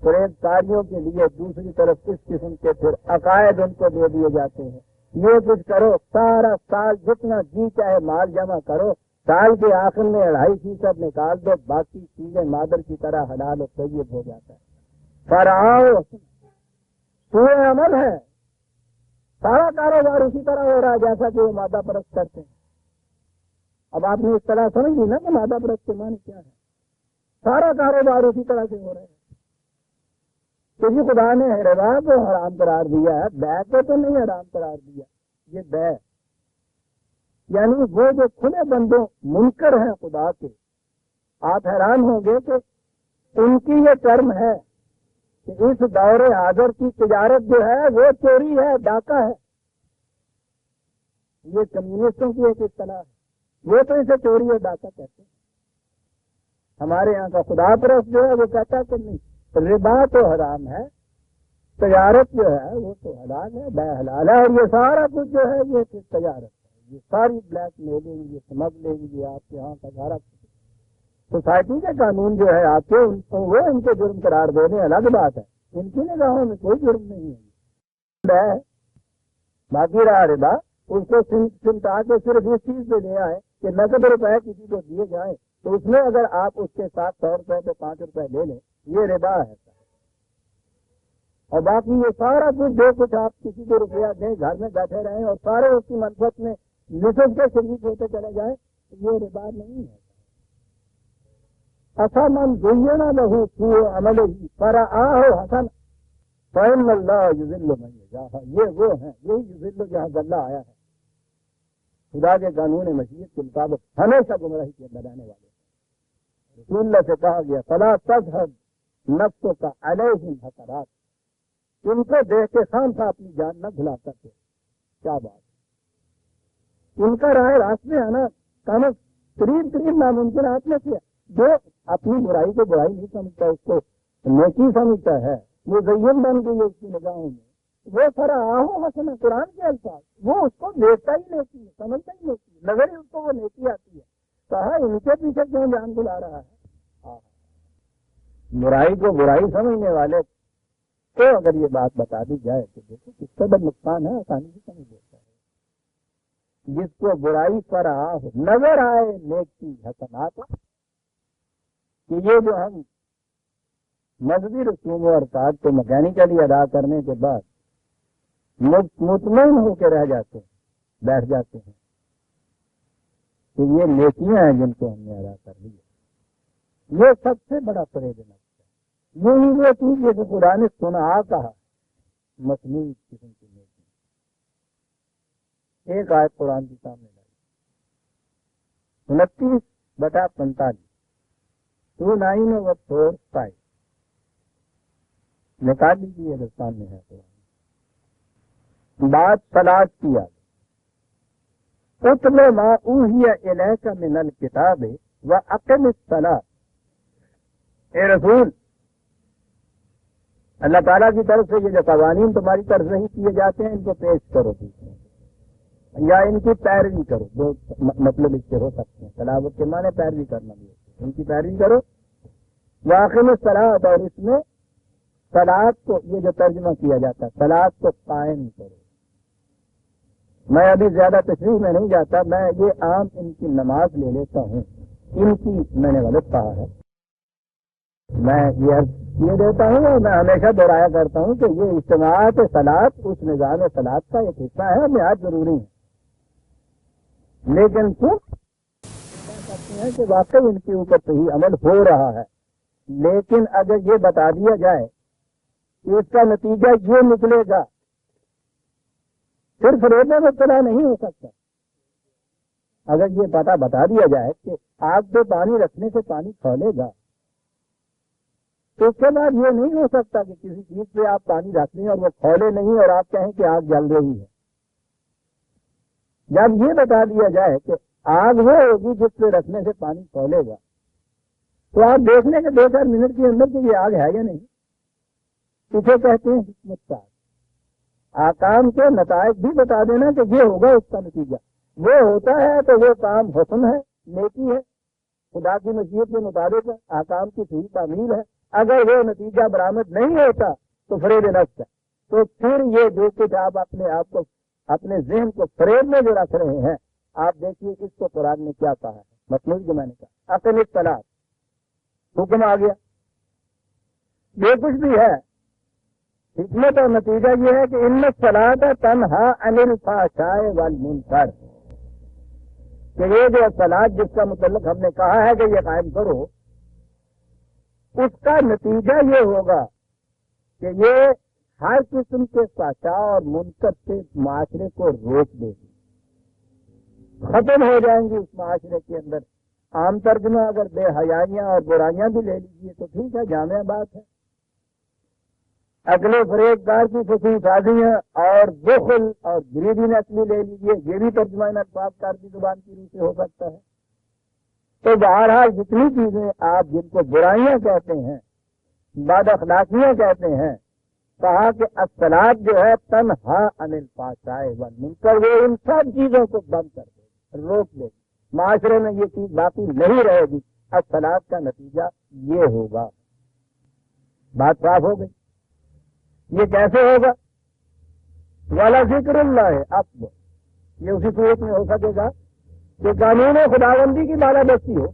فریب کاریوں کے لیے دوسری طرف اس قسم کے پھر عقائد ان کو دے دیے جاتے ہیں، یہ کچھ کرو، سارا سال جتنا جی چاہے مال جمع کرو، سال کے آخر میں 2.5% نکال دو، باقی چیزیں مادر کی طرح حلال و طیب ہو جاتا ہے۔ فرآہ سوء عمل ہے، سارا کاروبار اسی طرح ہو رہا ہے جیسا کہ وہ مادہ پرست کرتے ہیں۔ اب آپ نے اس طرح سمجھ لی نا کہ مادہ پرست کے معنی کیا ہے؟ سارا کاروبار اسی طرح سے ہو رہا ہے کہ جی خدا نے ربا کو حرام قرار دیا ہے، بے کو تو نہیں حرام قرار دیا۔ یہ بے یعنی وہ جو کھلے بندوں منکر ہیں خدا کے، آپ حیران ہوں گے کہ ان کی یہ ٹرم ہے کہ اس دور حاضر کی تجارت جو ہے وہ چوری ہے، ڈاکہ ہے۔ یہ کمیونسٹوں کی ایک اصطلاح ہے، وہ تو اسے چوری اور ڈاکہ کہتے ہیں۔ ہمارے یہاں کا خدا پرست جو ہے وہ کہتا ہے کہ نہیں، ربا تو حرام ہے، تجارت جو ہے وہ تو حلال ہے، بے حلال ہے، اور یہ سارا کچھ جو ہے یہ تجارت ہے، یہ ساری بلیک میلنگ، یہ سمگلنگ، یہ آپ کے یہاں کا سارا سوسائٹی کے قانون جو ہے آپ کے وہ ان کے جرم قرار دینے الگ بات ہے، ان کی نگاہوں میں کوئی جرم نہیں ہے۔ باقی رہا ربا، اس کو سمٹا کے صرف اس چیز پہ لے آئے کہ نقد روپے کسی کو دیے جائیں تو اس میں اگر آپ اس کے ساتھ 100 روپے پہ 5 روپے لے لیں، یہ ربا ہے۔ اور باقی یہ سارا کچھ جو کچھ آپ کسی کو روپیہ دیں، گھر میں بیٹھے رہیں اور سارے اس کی منفت میں نصف کے شریک ہوتے چلے جائیں، یہ ربا نہیں ہے۔ اصمن زین لہ سوء عملہ فرآہ حسن فإن اللہ یضل من یشاء، یہ وہ ہیں، یہی یضل جہاں اللہ آیا ہے، خدا کے قانون مشیت کے مطابق ہمیشہ گمراہی کے بنانے والے۔ رسول اللہ سے کہا گیا فلا تذهب نفسک علیہم حسرات، ان کو دیکھ کے خام خواہ اپنی جان نہ بھلا کرتے۔ کیا بات، ان کا راہ راست میں آنا کام قریب ناممکن آپ نے کیا۔ جو اپنی برائی کو برائی نہیں سمجھتا، اس کو نیکی سمجھتا ہے، وہ زین بن گئی ہے اس کی نگاہوں میں، وہ فرآہ حسن، قرآن کے الفاظ، وہ اس کو دیکھتا ہی نیکی ہے، سمجھتا ہی نیکی ہے، نظر ہی اس کو وہ نیکی آتی ہے۔ کہا ان کے پیچھے کیوں جان بلا رہا ہے؟ برائی کو برائی سمجھنے والے تو اگر یہ بات بتا دی جائے تو دیکھو کس قدر نقصان ہے، آسانی سے سمجھ لیتا ہے۔ جس کو برائی فرآہ ہو، نظر آئے نیکی حسنات، کہ یہ جو ہم مذہبی رسوم و ارکات کو میکینیکلی ادا کرنے کے بعد مطمئن ہو کے رہ جاتے ہیں، بیٹھ جاتے ہیں کہ یہ نیکیاں ہیں جن کو ہم نے ادا کر لی، یہ سب سے بڑا فریب نفس ہے۔ یہی وہ چیز جیسے قرآن نے سنا کہا مصنوعی قسم کی نیکی۔ ایک آیت قرآن کی سامنے لائی 29/45 29/4 نکال لیجیے، ہندوستان میں ہے قرآن۔ بات صلاۃ کی آگے، اتل ما اوحی الیک من الکتاب واقم الصلاۃ، اے رسول اللہ تعالیٰ کی طرف سے یہ جو قوانین تمہاری طرف سے ہی کیے جاتے ہیں ان کو پیش کرو یا ان کی پیروی کرو، دو مطلب اس کے ہو سکتے ہیں، تلاوت کے معنی پیروی کرنا بھی ہوتا ہے، ان کی پیروی کرو۔ واقم الصلاۃ، اور اس میں صلاۃ کو یہ جو ترجمہ کیا جاتا ہے صلاۃ کو قائم کرو۔ میں ابھی زیادہ تشریح میں نہیں جاتا، میں یہ عام ان کی نماز لے لیتا ہوں، ان کی میں نے غلط کہا ہے، میں یہ دیتا ہوں اور میں ہمیشہ دہرایا کرتا ہوں کہ یہ اجتماعات صلاۃ اس نظام صلاۃ کا ایک حصہ ہے، نہایت ضروری ہے، لیکن کیوں کہتے ہیں کہ واقعی ان کے اوپر صحیح عمل ہو رہا ہے، لیکن اگر یہ بتا دیا جائے کہ اس کا نتیجہ یہ نکلے گا، صرف فریب میں مبتلا نہیں ہو سکتا۔ اگر یہ پتہ بتا دیا جائے کہ آگ پہ پانی رکھنے سے پانی کھولے گا، تو اس کے بعد یہ نہیں ہو سکتا کہ کسی چیز پہ آپ پانی رکھ لیں اور وہ کھولے نہیں اور آپ کہیں کہ آگ جل رہی ہے۔ جب یہ بتا دیا جائے کہ آگ وہ ہوگی جس پہ رکھنے سے پانی کھولے گا، تو آپ دیکھنے کے 2-4 منٹ کے اندر کہ یہ آگ ہے یا نہیں، اسے کہتے ہیں حکمت کا آکام کے نتائج بھی بتا دینا کہ یہ ہوگا اس کا نتیجہ، وہ ہوتا ہے تو وہ کام حسن ہے، نیکی ہے، خدا کی مشیت کے مطابق آکام کی صحیح تعمیل ہے۔ اگر وہ نتیجہ برآمد نہیں ہوتا تو فریب نفس ہے۔ تو پھر یہ جو کچھ آپ اپنے آپ کو اپنے ذہن کو فریب میں جو رکھ رہے ہیں، آپ دیکھیے اس کو قرآن نے کیا کہا ہے، مطلب جو میں نے کہا اقم الصلاۃ حکم آ گیا، جو کچھ بھی ہے حکمت اور نتیجہ یہ ہے کہ ان الصلاۃ تنہا عن الفحشاء والمنکر، کہ یہ جو صلاۃ جس کا متعلق ہم نے کہا ہے کہ یہ قائم کرو، اس کا نتیجہ یہ ہوگا کہ یہ ہر قسم کے فحشاء اور منکر سے معاشرے کو روک دے گی، ختم ہو جائیں گی اس معاشرے کے اندر۔ عام ترجمہ اگر بے حیائیاں اور برائیاں بھی لے لیجیے تو ٹھیک ہے، جامع بات ہے۔ اگلے فریب کار کی فصیح سازیاں اور بخل اور گریڈی نسلی لے لیجیے، یہ بھی ترجمہ ان الفاظ کار کی زبان کی روح سے ہو سکتا ہے۔ تو بہرحال جتنی چیزیں آپ جن کو برائیاں کہتے ہیں، بد اخلاقیاں کہتے ہیں، کہا کہ الصلاۃ جو ہے تنہا عن الفحشاء والمنکر، وہ ان سب چیزوں کو بند کر دے گی، روک دے گی، معاشرے میں یہ چیز باقی نہیں رہے گی۔ الصلاۃ کا نتیجہ یہ ہوگا۔ بات صاف ہو گئی؟ یہ کیسے ہوگا؟ والا ذکر اللہ اکبر، یہ اسی صورت میں ہو سکے گا کہ قانون خداوندی کی بالا دستی ہو۔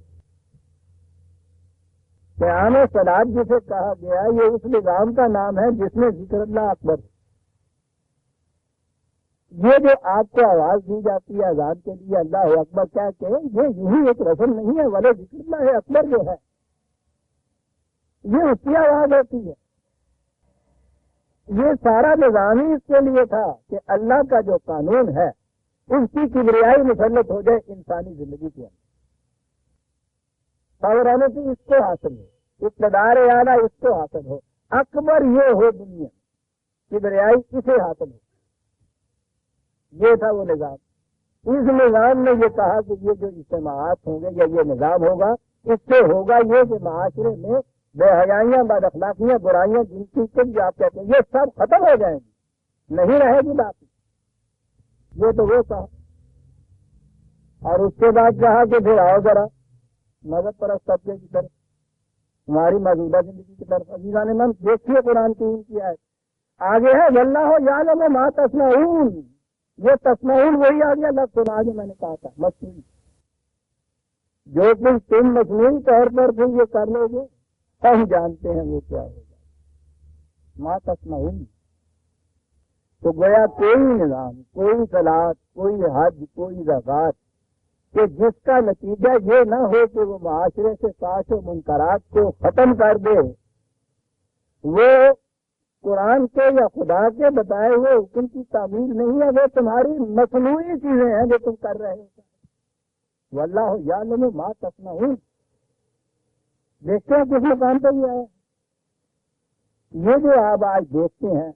قیام صلاۃ جسے کہا گیا یہ اس نظام کا نام ہے جس میں ذکر اللہ اکبر، یہ جو آپ کو آواز دی جاتی ہے اذان کے لیے اللہ اکبر کیا کہ یہ یہی ایک رسم نہیں ہے، والا ذکر اللہ اکبر جو ہے یہ اس کی آواز ہوتی ہے۔ یہ سارا نظام ہی اس کے لیے تھا کہ اللہ کا جو قانون ہے اس کی کبریائی مسلط ہو جائے انسانی زندگی کے اندر، ساورانتی اس کو حاصل ہو، اقتدار اعلیٰ اس کو حاصل ہو، اکبر یہ ہو دنیا، کبریائی اسے حاصل ہو۔ یہ تھا وہ نظام۔ اس نظام نے یہ کہا کہ یہ جو اجتماعات ہوں گے یا یہ نظام ہوگا، اس سے ہوگا یہ کہ معاشرے میں بے حیائیاں، بد اخلاقیاں، برائیاں جن کی کچھ آپ کہتے ہیں یہ سب ختم ہو جائیں گی، نہیں رہے گی باقی۔ یہ تو وہ کہا، اور اس کے بعد کہا کہ پھر آؤ ذرا مذہب پرست طبقے کی طرف، ہماری موجودہ زندگی کی طرف۔ عزیزان من دیکھیے قرآن کی آیت آگے ہے واللہ یعلم ما تصنعون، یہ تصنعون وہی آ گیا لفظ سنا جو میں نے کہا تھا، مصنوعی، جو کچھ تم مصنوعی طور پر پھر یہ کر لو گے ہم جانتے ہیں وہ کیا ہوگا۔ ما تصنعون، تو گویا کوئی نظام، کوئی صلاۃ، کوئی حج، کوئی زکوٰۃ کہ جس کا نتیجہ یہ نہ ہو کہ وہ معاشرے سے فحش و منکرات کو ختم کر دے، وہ قرآن کے یا خدا کے بتائے ہوئے حکم کی تعمیل نہیں ہے، وہ تمہاری مصنوعی چیزیں ہیں جو تم کر رہے ہو۔ واللہ یعلم ما تصنعون، دیکھتے ہیں کس مقام پہ یہ ہے۔ یہ جو آپ آج دیکھتے ہیں،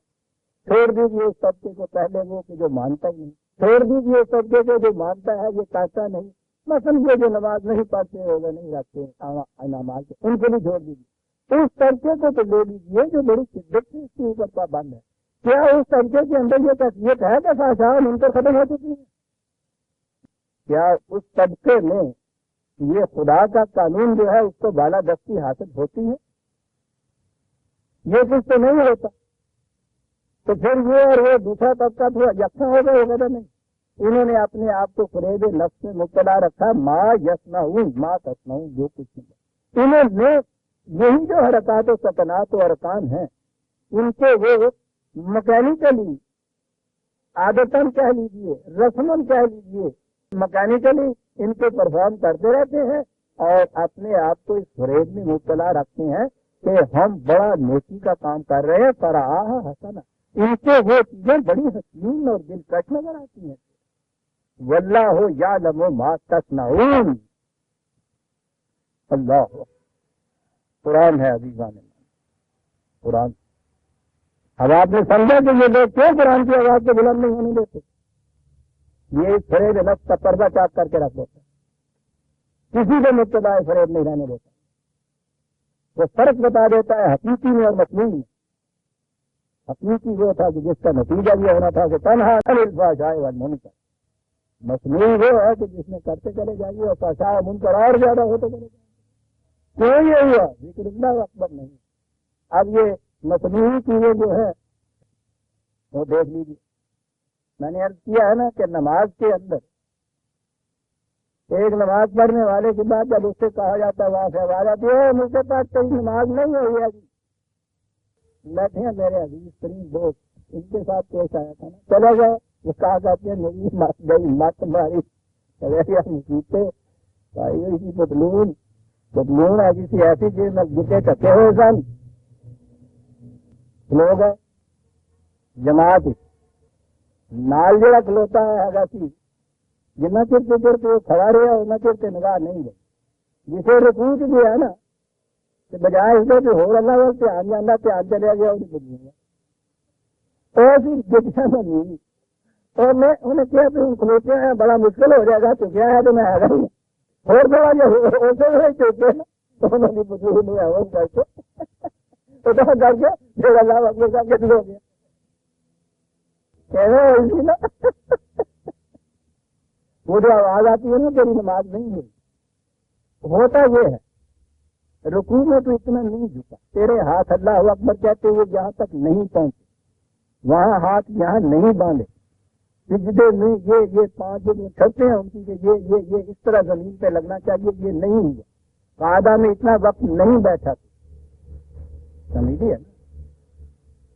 چھوڑ دیجیے اس طبقے کو، پہلے وہ کہ جو مانتا ہی نہیں، چھوڑ دیجیے اس طبقے کو جو مانتا ہے یہ کہتا نہیں، مثلا یہ جو نماز نہیں پڑھتے ہوگا نہیں رکھتے انعامات، ان کو بھی چھوڑ دیجیے، اس طبقے کو تو لے لیجیے جو بڑی شدت سے اس کے اوپر پابند ہے۔ کیا اس طبقے کے اندر یہ کیفیت ہے کہ فحشاء منکر ختم ہو چکی ہے؟ کیا اس طبقے میں یہ خدا کا قانون جو ہے اس کو بالادستی حاصل ہوتی ہے؟ یہ کچھ تو نہیں ہوتا۔ تو پھر یہ اور وہ دوسرا طبقہ تھوڑا یکساں ہو گئے ہوگا نہیں، انہوں نے اپنے آپ کو فریب نفس میں مبتلا رکھا، ما یصنعون ما تصنعون، جو کچھ نہیں، انہوں نے یہی جو حرکات و سکنات و ارکان ہیں ان کو وہ مکینیکلی، عادتاً کہہ لیجیے، رسماً کہہ لیجیے، مکینیکلی ان کو پرفارم کرتے رہتے ہیں اور اپنے آپ کو اس فریب میں مبتلا رکھتے ہیں کہ ہم بڑا نیکی کا کام کر رہے ہیں، فراہ حسنا، ان کو وہ چیزیں بڑی حسین اور دلکش نظر آتی ہیں۔ واللہ یعلم ما تصنعون، اللہ قرآن ہے عزیزان، قرآن۔ اب آپ نے سمجھا کہ یہ لوگ کیوں قرآن کی آواز کو بلند نہیں ہونے دیتے؟ یہ فریب نفس کا پردہ چاک کر کے رکھ دیتا ہے، کسی کو مبتلا فریب نہیں رہنے دیتا، وہ فرق بتا دیتا ہے حقیقی میں اور مصنوعی میں۔ حقیقی وہ تھا کہ جس کا نتیجہ یہ ہونا تھا کہ تنہا عن الفحشاء والمنکر، مصنوعی وہ ہے کہ جس میں کرتے چلے جائیے اور فحشاء و منکر اور زیادہ ہوتے چلے جائیں، کوئی یہ ہوا ذکر اللہ اکبر نہیں۔ اب یہ مصنوعی چیزیں جو ہے وہ دیکھ لیجیے، میں نے عرض کیا ہے نا کہ نماز کے اندر ایک نماز پڑھنے والے کے بعد جب اس سے کہا جاتا ہے وہاں سے آواز آتی ہے مجھ سے پاس کوئی نماز نہیں ہوئی ہے جی، بیٹھے ہیں میرے عزیز ترین دوست، ان کے ساتھ پیش آیا تھا نا، چلے گئے، وہ کہا کرتے ہیں میری مت گئی مت ماری مصیبتیں بھائی، اسی بدلون ہے کسی ایسی چیز میں گٹے ٹکے ہوئے سن لوگ ہے جماعت نال جڑا کھلوتا ہے سی جنہ چر پہ کھڑا رہا اتنا چر سے نگاہ نہیں گئی، جسے رکوع بھی ہے نا کہ بجائے اس کے ہو اللہ وال دھیان جانا دھیان چلیا گیا وہ بدلوں اور گٹیا میں نہیں، اور میں انہیں کیا کہ کھلوتے ہیں بڑا مشکل ہو جائے گا چکیا ہے تو میں آ گئی اور تھوڑا جہاں اسے چوکے نا تو انہوں نے بدلو نہیں ہے وہ کر کے پھر اللہ اپنے ساتھ کتنے ہو گیا اسی نا وہ جو آواز آتی ہے نا تیری نماز نہیں ہوئی، ہوتا یہ ہے رکوع میں تو اتنا نہیں جھکا، تیرے ہاتھ اللہ اکبر کہتے ہوئے جہاں تک نہیں پہنچے، وہاں ہاتھ یہاں نہیں باندھے، سجدے میں یہ 5 چھتے ہیں ان کی کہ یہ اس طرح زمین پہ لگنا چاہیے، یہ نہیں ہوا، قاعدہ میں اتنا وقت نہیں بیٹھا تھا، سمجھیے نا،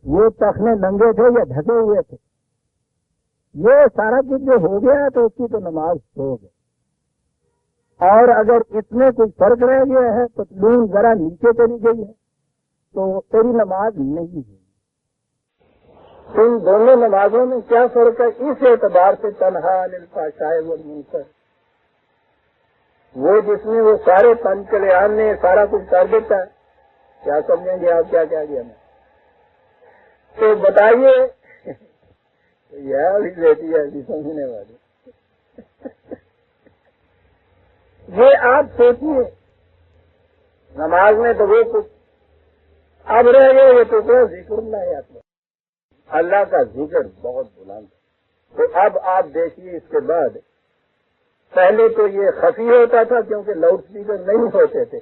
وہ تخنے ننگے تھے یا ڈھکے ہوئے تھے، یہ سارا کچھ جو ہو گیا تو اس کی تو نماز ہو گئی، اور اگر اس میں کوئی فرق رہ گیا ہے تو لون ذرا نیچے چلی گئی ہے تو تیری نماز نہیں ہوئی۔ ان دونوں نمازوں میں کیا فرق ہے؟ اس اعتبار سے تنہا عن الفحشاء والمنکر، وہ جس میں وہ سارے پن کلیان نے سارا کچھ کر دیتا ہے، کیا سمجھیں گے آپ کیا کیا گیا میں تو بتائیے، یہ بھی بیٹی ایسی سمجھنے والی، یہ آپ سوچیے نماز میں تو وہ کچھ اب رہ گئے یہ تو ذکر اللہ ہے، اللہ کا ذکر بہت بلند ہے، تو اب آپ دیکھیے اس کے بعد پہلے تو یہ خفی ہوتا تھا کیونکہ لاؤڈ اسپیکر نہیں ہوتے تھے،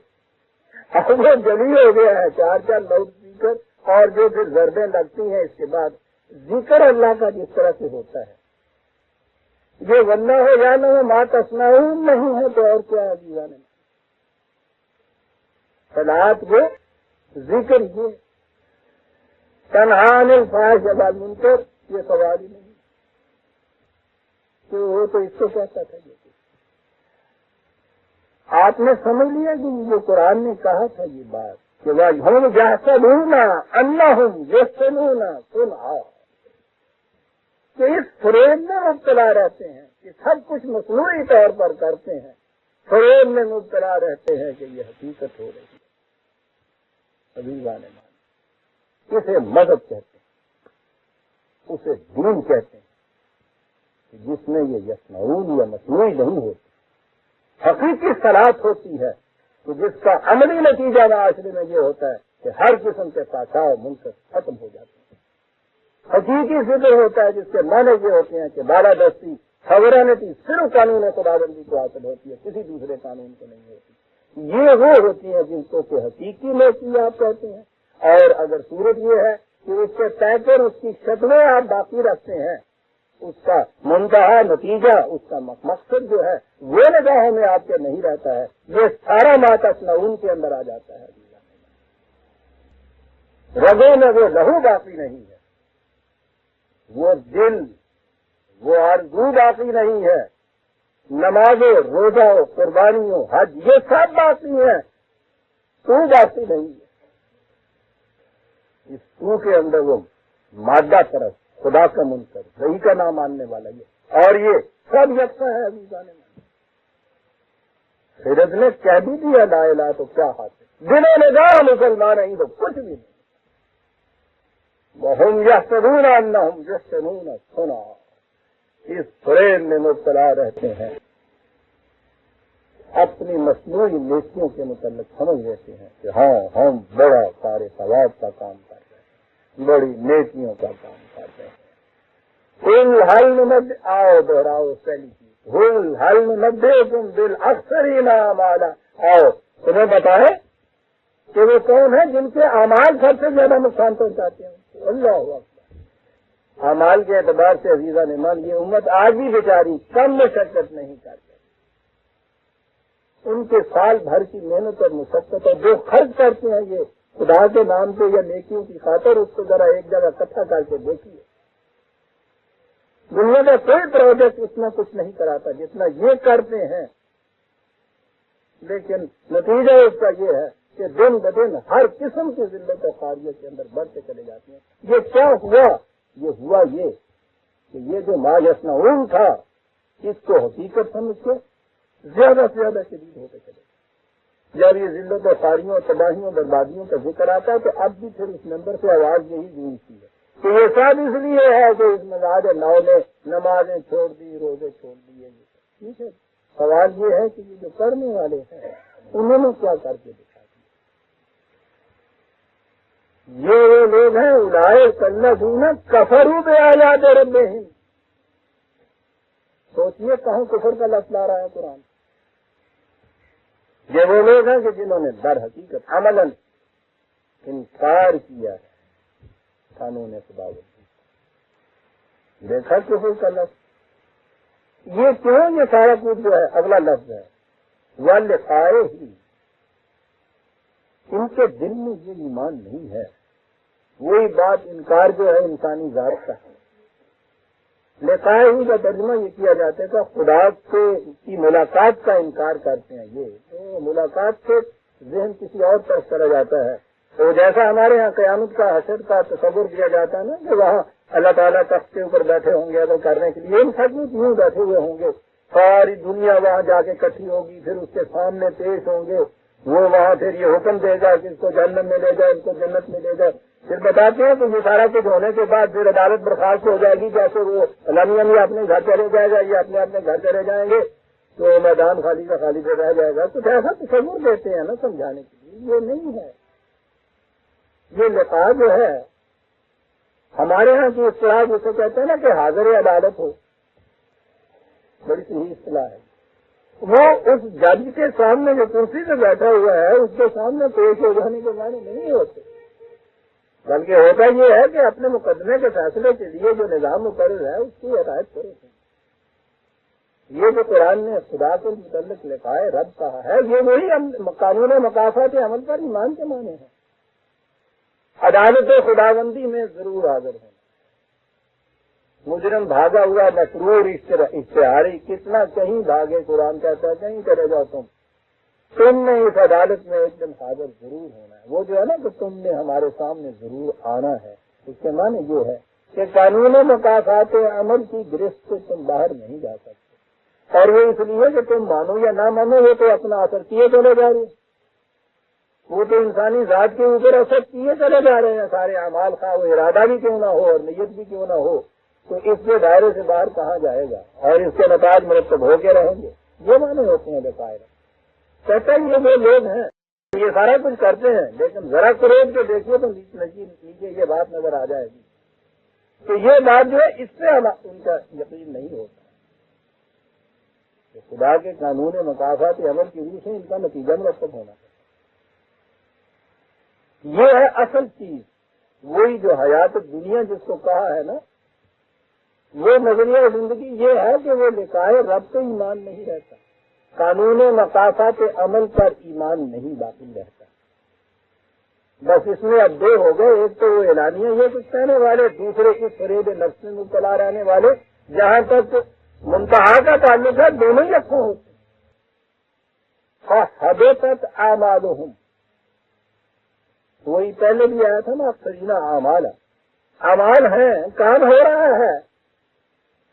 اب وہ جلی ہو گیا ہے 4 لاؤڈ اسپیکر، اور جو پھر ضربیں لگتی ہیں اس کے بعد ذکر اللہ کا جس طرح سے ہوتا ہے، یہ واللہ ہو یا نہ ہو ما تصنعون نہیں ہے تو اور کیا ہے دیوانے میں صلاۃ وہ ذکر یہ تنہا عن الفحشاء والمنکر، یہ سوال ہی نہیں کہ وہ تو اس کو کہتا تھا، یہ آپ نے سمجھ لیا کہ جو قرآن نے کہا تھا یہ بات کہ وَهُمْ يَحْسَبُونَ أَنَّهُمْ يُحْسِنُونَ صُنْعًا، کہ اس فریب میں مبتلا رہتے ہیں کہ سب کچھ مصنوعی طور پر کرتے ہیں، فریب میں مبتلا رہتے ہیں کہ یہ حقیقت ہو رہی ہے۔ حبیبان مان اسے مذہب کہتے ہیں، اسے دین کہتے ہیں کہ جس میں یہ یسمعون یا مصنوعی نہیں ہوتی، حقیقی صلاۃ ہوتی ہے تو جس کا عملی نتیجہ معاشرے میں یہ ہوتا ہے کہ ہر قسم کے فحشاء و منکر ختم ہو جاتے ہیں، حقیقی ذکر ہوتا ہے جس کے معنی یہ ہوتے ہیں کہ بالادستی سوورنٹی صرف قانون خداوندی کو حاصل ہوتی ہے، کسی دوسرے قانون کو نہیں ہوتی، یہ وہ ہوتی ہیں جن کو کہ حقیقی نیکی آپ کہتے ہیں، اور اگر صورت یہ ہے کہ اس کے طے کر اس کی شکلیں آپ باقی رکھتے ہیں، اس کا منتہا نتیجہ، اس کا مقصد جو ہے وہ نگاہوں میں آپ کے نہیں رہتا ہے، یہ سارا ما تصنعون کے اندر آ جاتا ہے، رگوں میں وہ لہو باقی نہیں ہے، وہ دل، وہ آرزو باقی نہیں ہے، نمازوں، روزہ، قربانیوں، حج، یہ سب باقی ہیں، تو باقی نہیں ہے، اس تو کے اندر وہ مادہ طرف خدا کا منکر، وہی کا نام ماننے والا یہ، اور یہ سب یکساں ہے ابھی جانے میں، خیرت نے کہہ بھی دیا لا الہ تو کیا حاصل، دل و نگاہ مسلمان نہیں تو کچھ بھی نہیں، وَهُمْ يَحْسَبُونَ أَنَّهُمْ يُحْسِنُونَ صُنْعًا، اس فریب میں مبتلا رہتے ہیں، اپنی مصنوعی نیکیوں کے متعلق سمجھ لیتے ہیں کہ ہاں ہم بڑا سارے ثواب کا کام کر رہے ہیں، بڑی نیکیوں کا کام کر رہے ہیں۔ آؤ دوہراؤ پہلی چیز، حل نبئکم بالاخسرین اعمالا، آؤ تمہیں بتائیں کہ وہ کون ہیں جن کے اعمال سب سے زیادہ نقصان پہنچاتے ہیں۔ اللہ اکبر، اعمال کے اعتبار سے عزیزان ایمان یہ امت آج بھی بیچاری کم مشقت نہیں کرتی، ان کے سال بھر کی محنت اور مشقت اور جو خرچ کرتے ہیں یہ خدا کے نام پہ یا نیکیوں کی خاطر اس کو ذرا ایک جگہ اکٹھا کر کے دیکھیے. دنیا کا کوئی پروجیکٹ اتنا کچھ نہیں کراتا جتنا یہ کرتے ہیں، لیکن نتیجہ اس کا یہ ہے کہ دن بدن ہر قسم کی ذلت و خاریت کے اندر بڑھتے چلے جاتے ہیں. یہ کیا ہوا؟ یہ ہوا یہ کہ یہ جو ما یصنعون تھا اس کو حقیقت سمجھ کے زیادہ سے زیادہ شدید ہوتے چلے. جب یہ ذلت و خاریوں، تباہیوں، بربادیوں کا ذکر آتا ہے تو اب بھی پھر اس نمبر سے آواز یہی گونجتی ہے کہ یہ سب اس لیے ہے کہ اس مزاج نو نے نمازیں چھوڑ دی، روزے چھوڑ دیے. ٹھیک ہے، سوال یہ ہے کہ یہ جو کرنے والے ہیں انہوں نے کیا کر کے دکھا دیا؟ یہ وہ لوگ ہیں اولئک الذین کفروا بآیات ربہم. سوچیے کہاں کفر کا لفظ لا رہا ہے قرآن. یہ وہ لوگ ہیں کہ جنہوں نے در حقیقت عملاً انکار کیا ہے قانون خدا و دیکھا کفر کا لفظ. یہ کیوں؟ یہ سارا کچھ جو ہے اگلا لفظ ہے وَلِقَائِهِ ہی. ان کے دل میں یہ ایمان نہیں ہے. وہی بات انکار جو ہے انسانی ذات کا ہے. لقائے ہی کا ترجمہ یہ کیا جاتا ہے کہ خدا سے کی ملاقات کا انکار کرتے ہیں. یہ تو ملاقات سے ذہن کسی اور طرف چلا جاتا ہے. تو جیسا ہمارے یہاں قیامت کا حشر کا تصور کیا جاتا ہے نا کہ وہاں اللہ تعالیٰ تخت کے اوپر بیٹھے ہوں گے اگر کرنے کے لیے، ان سب میں کیوں بیٹھے ہوئے ہوں گے؟ ساری دنیا وہاں جا کے اکٹھی ہوگی، پھر اس کے سامنے پیش ہوں گے. وہ وہاں پھر یہ حکم دے گا کہ اس کو جہنم میں لے جائے، اس کو جنت میں لے جائے. پھر بتاتے ہیں کہ یہ سارا کچھ ہونے کے بعد پھر عدالت برخاست ہو جائے گی. جیسے وہ علمی اپنے گھر چلے جائے گا، یہ اپنے اپنے گھر چلے جائیں گے تو میدان خالی کا خالی پہ رہ جائے گا. کچھ ایسا تصور دیتے ہیں نا سمجھانے کے لیے. یہ نہیں ہے. یہ لقاء جو ہے ہمارے ہاں کی اصطلاح جسے کہتے ہیں نا کہ حاضر عدالت ہو، بڑی صحیح اصطلاح ہے. وہ اس جج کے سامنے جو کرسی سے بیٹھا ہوا ہے اس کے سامنے پیش ہو جانے کے معنی نہیں ہوتے، بلکہ ہوتا یہ ہے کہ اپنے مقدمے کے فیصلے کے لیے جو نظام مقرر ہے اس کی ہدایت کرو. یہ جو قرآن نے خدا کے متعلق لقاء رب کہا ہے یہ وہی قانون مکافات عمل پر ایمان کے معنی ہے. عدالت خداوندی میں ضرور حاضر ہونا. مجرم بھاگا ہوا مسرور اشتہاری کتنا کہیں بھاگے، قرآن کہتا ہے کہیں چلے جاؤ تم نے اس عدالت میں ایک دن حاضر ضرور ہونا ہے. وہ جو ہے نا کہ تم نے ہمارے سامنے ضرور آنا ہے، اس کے معنی یہ ہے کہ قانون مکافات عمل کی گرفت سے تم باہر نہیں جا سکتے. اور وہ اس لیے کہ تم مانو یا نہ مانو وہ تو اپنا اثر کیے چلے جا رہے ہیں. وہ تو انسانی ذات کے اوپر اثر کیے چلے جا رہے ہیں سارے اعمال کا، وہ ارادہ بھی کیوں نہ ہو اور نیت بھی کیوں نہ ہو. تو اس کے دائرے سے باہر کہاں جائے گا اور اس کے نتائج مرتب ہو کے رہیں گے. یہ معنی ہوتے ہیں بقاعدہ. کہتا ہے یہ وہ لوگ ہیں یہ سارا کچھ کرتے ہیں لیکن ذرا قریب کے دیکھیے تو نیچے یہ بات نظر آ جائے گی کہ یہ بات جو ہے اس سے ان کا یقین نہیں ہوتا کہ خدا کے قانون مکافات عمل کی روح سے ان کا نتیجہ مرتب ہونا ہے. یہ ہے اصل چیز. وہی جو حیات دنیا جس کو کہا ہے نا، وہ نظریہ زندگی یہ ہے کہ وہ لقاء رب پہ ایمان نہیں رہتا، قانون مکافات عمل پر ایمان نہیں باقی رہتا. بس اس میں اب دو ہو گئے، ایک تو وہ اعلانیہ یہ کچھ کہنے والے، دوسرے اس فریب نفس میں مبتلا رہنے والے. جہاں تک منتہا کا تعلق ہے دونوں ہی اچھے ہوتے ہیں. حبطت اعمالہم، وہی پہلے بھی آیا تھا نا اکثرینا اعمال، اعمال ہیں کام ہو رہا ہے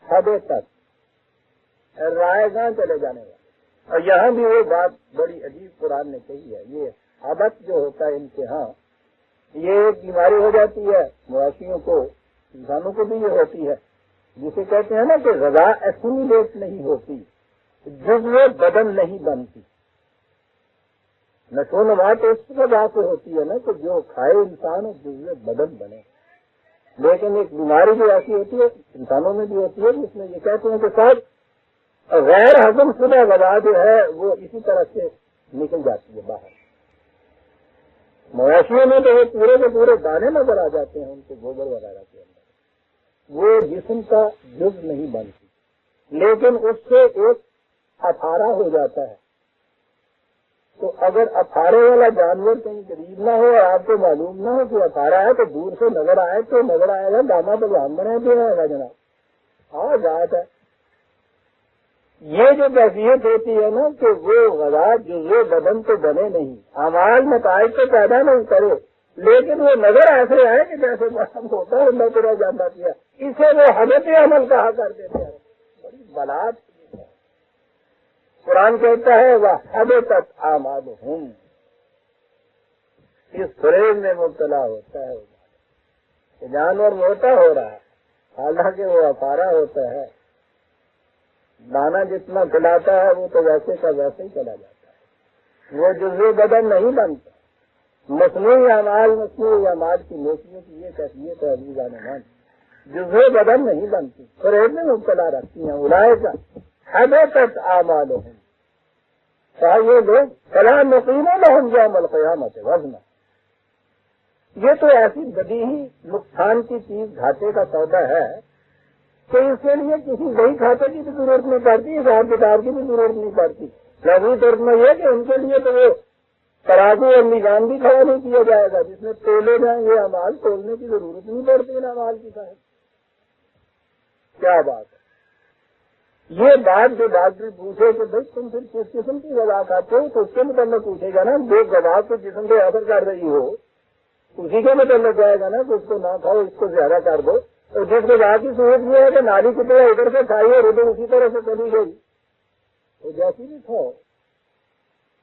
حبطت رائے گاہ چلے جانے والے. اور یہاں بھی وہ بات بڑی عجیب قرآن نے کہی ہے. یہ حبط جو ہوتا ہے ان کے ہاں یہ ایک بیماری ہو جاتی ہے مواشیوں کو، انسانوں کو بھی یہ ہوتی ہے جسے کہتے ہیں نا کہ غذا ایسیمیلیٹ نہیں ہوتی، جزو بدن نہیں بنتی. نشو نما تو اس وجہ سے ہوتی ہے نا کہ جو کھائے انسان جزو بدن بنے. لیکن ایک بیماری جو ایسی ہوتی ہے انسانوں میں بھی ہوتی ہے جس میں یہ کہتے ہیں کہ صاحب غیر ہضم شدہ غذا جو ہے وہ اسی طرح سے نکل جاتی ہے باہر. مویشیوں میں تو وہ پورے کے پورے دانے نظر آ جاتے ہیں ان کے گوبر وغیرہ کے اندر، وہ جسم کا جز نہیں بنتی، لیکن اس سے ایک اٹھارہ ہو جاتا ہے. تو اگر افارے والا جانور کہیں قریب نہ ہو اور آپ کو معلوم نہ ہو کہ افارا ہے تو دور سے نظر آئے تو نظر آئے گا داما تو ہم بنا بھی آئے گا جناب. ہاں بات ہے. یہ جو کیفیت ہوتی ہے نا کہ وہ غذا جزو بدن تو بنے نہیں، اعمال نتائج تو پیدا نہیں کرے، لیکن وہ نظر ایسے آئے کہ جیسے موسم ہوتا ہے اللہ تیرا جانتا کیا، اسے وہ حدت عمل کہا کرتے تھے. بڑی بلاد چیز ہے. قرآن کہتا ہے وہ حدت اعمالہم، اس فریب میں مبتلا ہوتا ہے کہ جانور موٹا ہو رہا ہے حالانکہ وہ افارا ہوتا ہے. دانا جتنا کھلاتا ہے وہ تو ویسے کا ویسے ہی چلا جاتا ہے، وہ جزو بدن نہیں بنتا. مصنوعی اعمال کی نیکیوں کی یہ کیفیت ہے عزیزان مان، جزو بدن نہیں بنتی، فریب میں مبتلا رکھتی ہیں. اولئک حبطت اعمالہم، کہا یہ لوگ فلا نقیم لہم یوم القیامۃ وزنا. یہ تو ایسی بدیہی نقصان کی چیز گھاٹے کا سودا ہے کہ اس کے لیے کسی وہی کھاتے کی بھی ضرورت نہیں پڑتی، حساب کتاب کی بھی ضرورت نہیں پڑتی. لازمی طور میں یہ کہ ان کے لیے تو وہ ترازو اور میزان بھی کھڑا نہیں کیا جائے گا جس میں تولے جائیں یہ اعمال، تولنے کی ضرورت نہیں پڑتی ان اعمال کی. صاحب کیا بات ہے. یہ بات جو ڈاکٹر پوچھے کہ بھائی تم پھر کس قسم کی غذا کھاتے ہو تو اس کے متعلق پوچھے گا نا. جو غذا کو جسم پہ اثر کر رہی ہو اسی کے متعلق جائے گا نا کہ اس کو نہ کھاؤ، اس کو زیادہ کر دو. اور جس غذا کی صورت یہ ہے کہ نالی کی طرح ادھر سے کھائی اور ادھر اسی طرح سے چلی گئی تو جیسی بھی کھاؤ.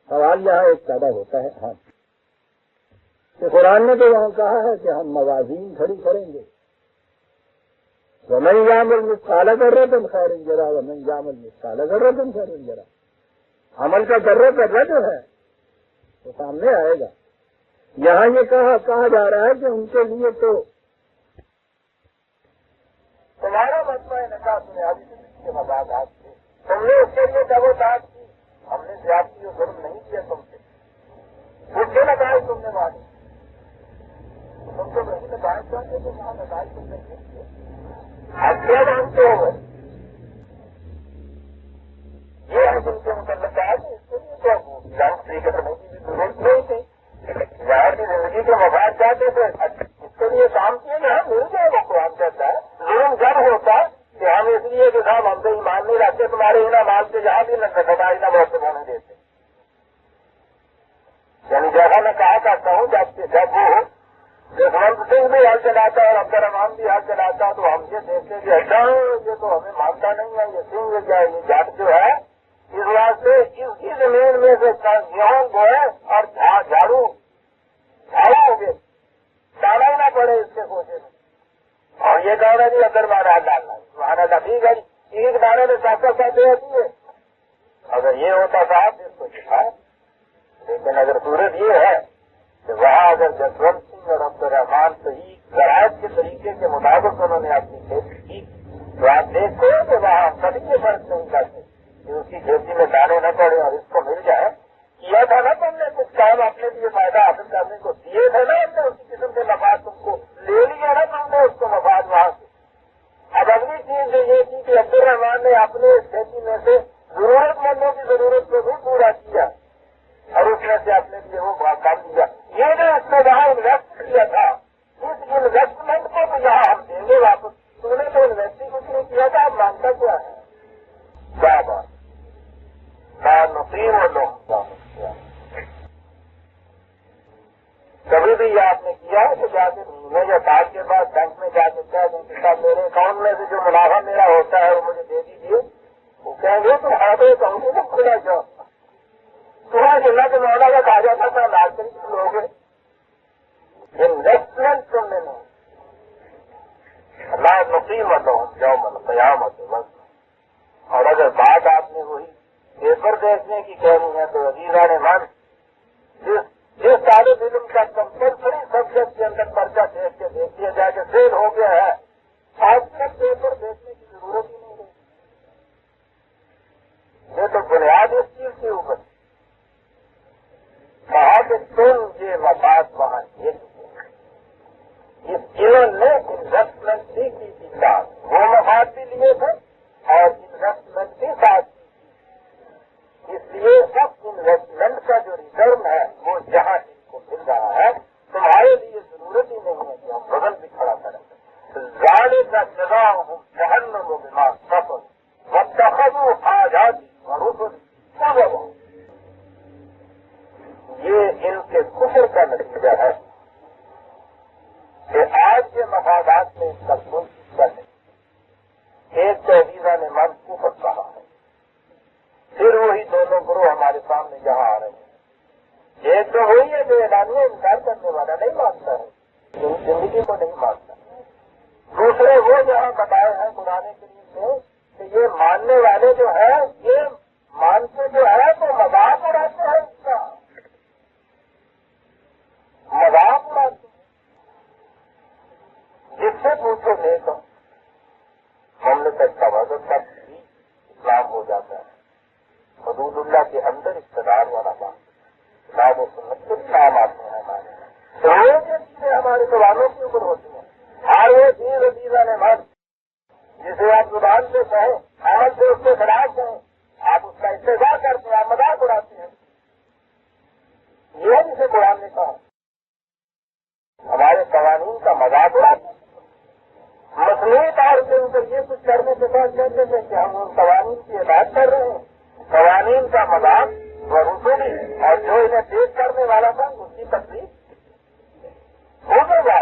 سوال یہاں ایک پیدا ہوتا ہے ہاں کہ قرآن نے تو وہاں کہا ہے کہ ہم موازین کھڑی کریں گے. وَمَنْ يَعْمَلْ مِثْقَالَ ذَرَّةٍ خَيْرًا يَرَهُ وَمَنْ يَعْمَلْ مِثْقَالَ ذَرَّةٍ شَرًّا يَرَهُ. عمل کا ذرہ جو ہے وہ سامنے آئے گا. یہاں یہ کہا جا رہا ہے کہ ان کے لیے تو تمہارا مطلب نکاح بنیادی زندگی کے مفادات تھے، تم نے اس کے لیے دعوتات کی، ہم نے زیادتی اور ظلم نہیں کیا تم سے. اس کے نتائج تم نے مانی، تم تو وہی نتائج چاہتے تھے وہاں نتائج تم نے نہیں کیے. آپ کیا مانتے ہو یہ ہے جن کے متعلق ہے کہ اس کے لیے کیا جان طریقے کرنے کی بھی ضرورت نہیں تھی. ظاہر کی زندگی کے مفاد چاہتے تھے، اس کے لیے کام کیے یہاں مل جائے گا. قرآن کہتا ہے ظلم جب ہوتا کہ ہم اس لیے کہ صاحب ہم سے ایمان نہیں رکھتے تمہارے انعام مال سے جہاں بھی نہ کٹائی نہ مرتب ہونے دیتے. یعنی جیسا میں کہا کرتا ہوں جب وہ جسونت سنگھ بھی حل چلاتا ہے اور عبد الرحمان بھی حل چلاتا ہے تو ہم یہ دیکھتے کہ ایسا یہ تو ہمیں مانتا نہیں ہے، یہ سنگھ کیا یہ جٹ جو ہے اس واسطے اس کی زمین میں سے گیہوں بوئے اور جھاڑو ہو گئے، ڈالا ہی نہ پڑے اس کے کوشے میں. اور یہ کہہ رہا جی اگر مارا ڈالنا مارا تھا ٹھیک ہے جی، ایک دانے میں طاقت کہتے ہوتی ہے. اگر یہ ہوتا تھا پھر تو دکھائے. لیکن اگر صورت یہ ہے کہ وہاں اگر جسونت سنگھ اور عبد الرحمان صحیح ذرائع کے طریقے کے مطابق انہوں نے اپنی کھیتی کی تو آپ دیکھتے ہیں کہ وہاں کبھی یہ فرق نہیں کرتے کہ اس کی کھیتی میں دانے نہ پڑے اور اس کو مل جائے. کیا تھا نا تم نے کچھ کام اپنے لیے فائدہ حاصل کرنے کو دیے تھے نا، ہم نے اسی قسم کے مفاد تم کو لے لیا نا تم نے اس کو مفاد وہاں سے. اب اگلی چیز جو یہ تھی کہ عبد الرحمان نے اپنے کھیتی میں سے ضرورت مندوں کی ضرورت کو بھی پورا کیا اور اس میں سے اپنے لیے وہ کام دیا. یہ جو اس نے وہاں انویسٹ کیا تھا اس انویسٹمنٹ کو تو یہاں ہم دیں گے واپس. تم نے تو انویسٹ ہی کچھ نہیں کیا تھا، اب مانتا کیا ہے؟ کیا بات نقیم اور لوگ کبھی بھی یہ آپ نے کیا ہے کہ جا کے مہینے یا سال کے بعد بینک میں جا کے کہہ دیں کہ صاحب میرے اکاؤنٹ میں سے جو منافع میرا ہوتا ہے وہ مجھے دے دیجیے. وہ کہیں گے تم ہاتھوں اکاؤنٹ میں کھلا جاؤ تمہیں جلنا تو مولا کا کہا جاتا تھا لاکھ لوگ انویسٹمنٹ کرنے میں اللہ نقیم جاؤ قیامت بس. اور اگر بات آپ نے وہی پیپر دیکھنے کی کہنی ہے تو عزیزان من جس طالب علم کا کمپلسری سبجیکٹ کے اندر پرچہ دیکھ کے دیکھیے جا کے فیل ہو گیا ہے آج تک پیپر دیکھنے کی ضرورت ہی نہیں رہی. یہ تو بنیاد اس چیز کے اوپر کہا کہ تم یہ مفاد وہاں اس علم نے انویسٹمنٹ بھی کی تھی ساتھ، وہ مفاد بھی لیے تھے اور انویسٹمنٹ بھی ساتھ کی. اس لیے سب انویسٹمنٹ کا جو جزاؤہم جہنم بما صبروا واتخذوا آیاتی ورسلی سببا۔ یہ ان کے کفر کا نتیجہ ہے کہ آج کے مفادات میں ان کا کوئی حصہ نہیں۔ ایک تو عزیزہ نے من کفر کہا ہے، پھر وہی دونوں گروہ ہمارے سامنے جہاں آ رہے ہیں۔ ایک تو وہی ہے جو اعلانیہ انکار کرنے والا نہیں مانتا ہے، جو زندگی کو نہیں مانتا۔ دوسرے وہ جہاں بتائے ہیں قرآن کریم میں کہ یہ ماننے والے جو ہے یہ مانتے جو ہے تو مذاق اڑاتے ہیں، اس کا مذاق اڑاتے ہیں۔ جس سے پوچھو نہیں تو مملکت کا وزن تک بھی اسلام ہو جاتا ہے۔ حدود اللہ کے اندر اقتدار والا بات کتاب و سنت کے کام آتے ہیں ہمارے، تو یہ چیزیں ہمارے زبانوں کے اوپر ہوتی ہیں۔ ہر وہ چیز عزیزہ نے من جسے آپ زبان سے کہیں، عمل سے اس کے خلاف کہیں، آپ اس کا استحصال کرتے ہیں، آپ مذاق اڑاتے ہیں۔ یہ جسے قرآن نے کہا ہمارے قوانین کا مذاق اڑاتے ہیں۔ مصنوعی طور سے ان کو یہ کچھ کرنے کے بعد کہتے تھے کہ ہم ان قوانین کی ہدایت کر رہے ہیں، قوانین کا مذاق و رسولی، اور جو انہیں پیش کرنے والا تھا اس کی تکلیف ہو گا۔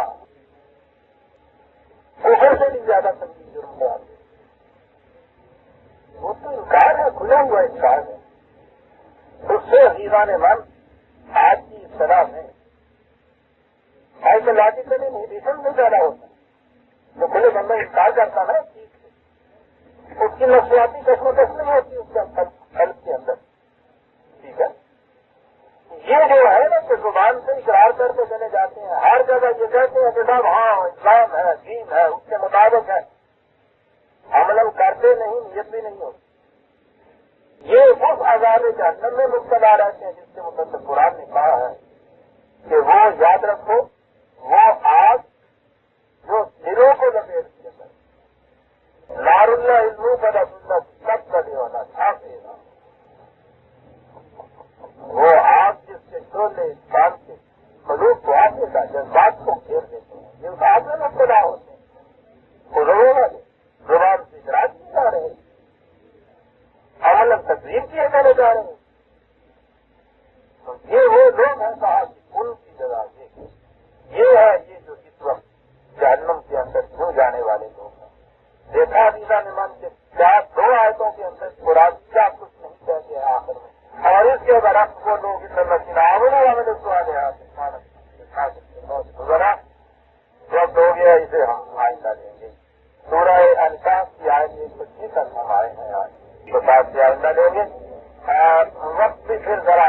کفر سے بھی زیادہ تنقید جرم ہے۔ وہ تو انکار ہے، کھلا ہوا انکار ہے۔ اس سے عزیزان من آج کی اصطلاح میں سائیکولوجیکل انہیبیشن میں زیادہ ہوتا ہے۔ جو کھلے بندہ انکار کرتا ہے اس کی نفسیاتی کشمکش نہیں ہوتی اس کے قلب کے اندر، ٹھیک ہے۔ یہ جو ہے نا کہ زبان سے اقرار کرتے چلے جاتے ہیں، ہر جگہ یہ کہتے ہیں کہ صاحب ہاں اسلام ہے، دین ہے، اس کے مطابق ہے، عمل کرتے نہیں، نیت بھی نہیں ہوتی۔ یہ اس عذاب جہنم میں مبتلا رہتے ہیں جس کے متعلق قرآن نے کہا ہے کہ وہ یاد رکھو وہ آگ جو دلوں کو لپیٹ دیا ہے، نار اللہ علم کا رسول سب کرنے والا چھاپے گا، وہ آگ جس کے شعلے انسان کے قلوب کو آتے گا، جذبات کو گھیر دیتے ہیں، یہ اس آگ میں مبتلا ہوتے ہیں، خزروں والے زبان سے اقرار کیے جا رہے ہیں، عمل تقریر کیے جانے جا رہے ہیں۔ تو یہ وہ لوگ ہیں کہا کہ ان کی جگہ یہ ہے، یہ جو اس وقت جہنم کے اندر کیوں جانے والے لوگ ہیں۔ دیکھا عزیزہ نے من کے چار دو آیتوں کے اندر قرآن کیا کچھ نہیں کہتے ہیں آخر میں، اور اس کے برعکس وہ لوگ اس طرح عمل گزرا جب ہو گیا، اسے ہم آئندہ لیں گے۔ سورہ انکاف کی آیت 125 تک ہم آئے ہیں آج، تو ساتھ سے آئندہ لیں گے۔ وقت بھی پھر ذرا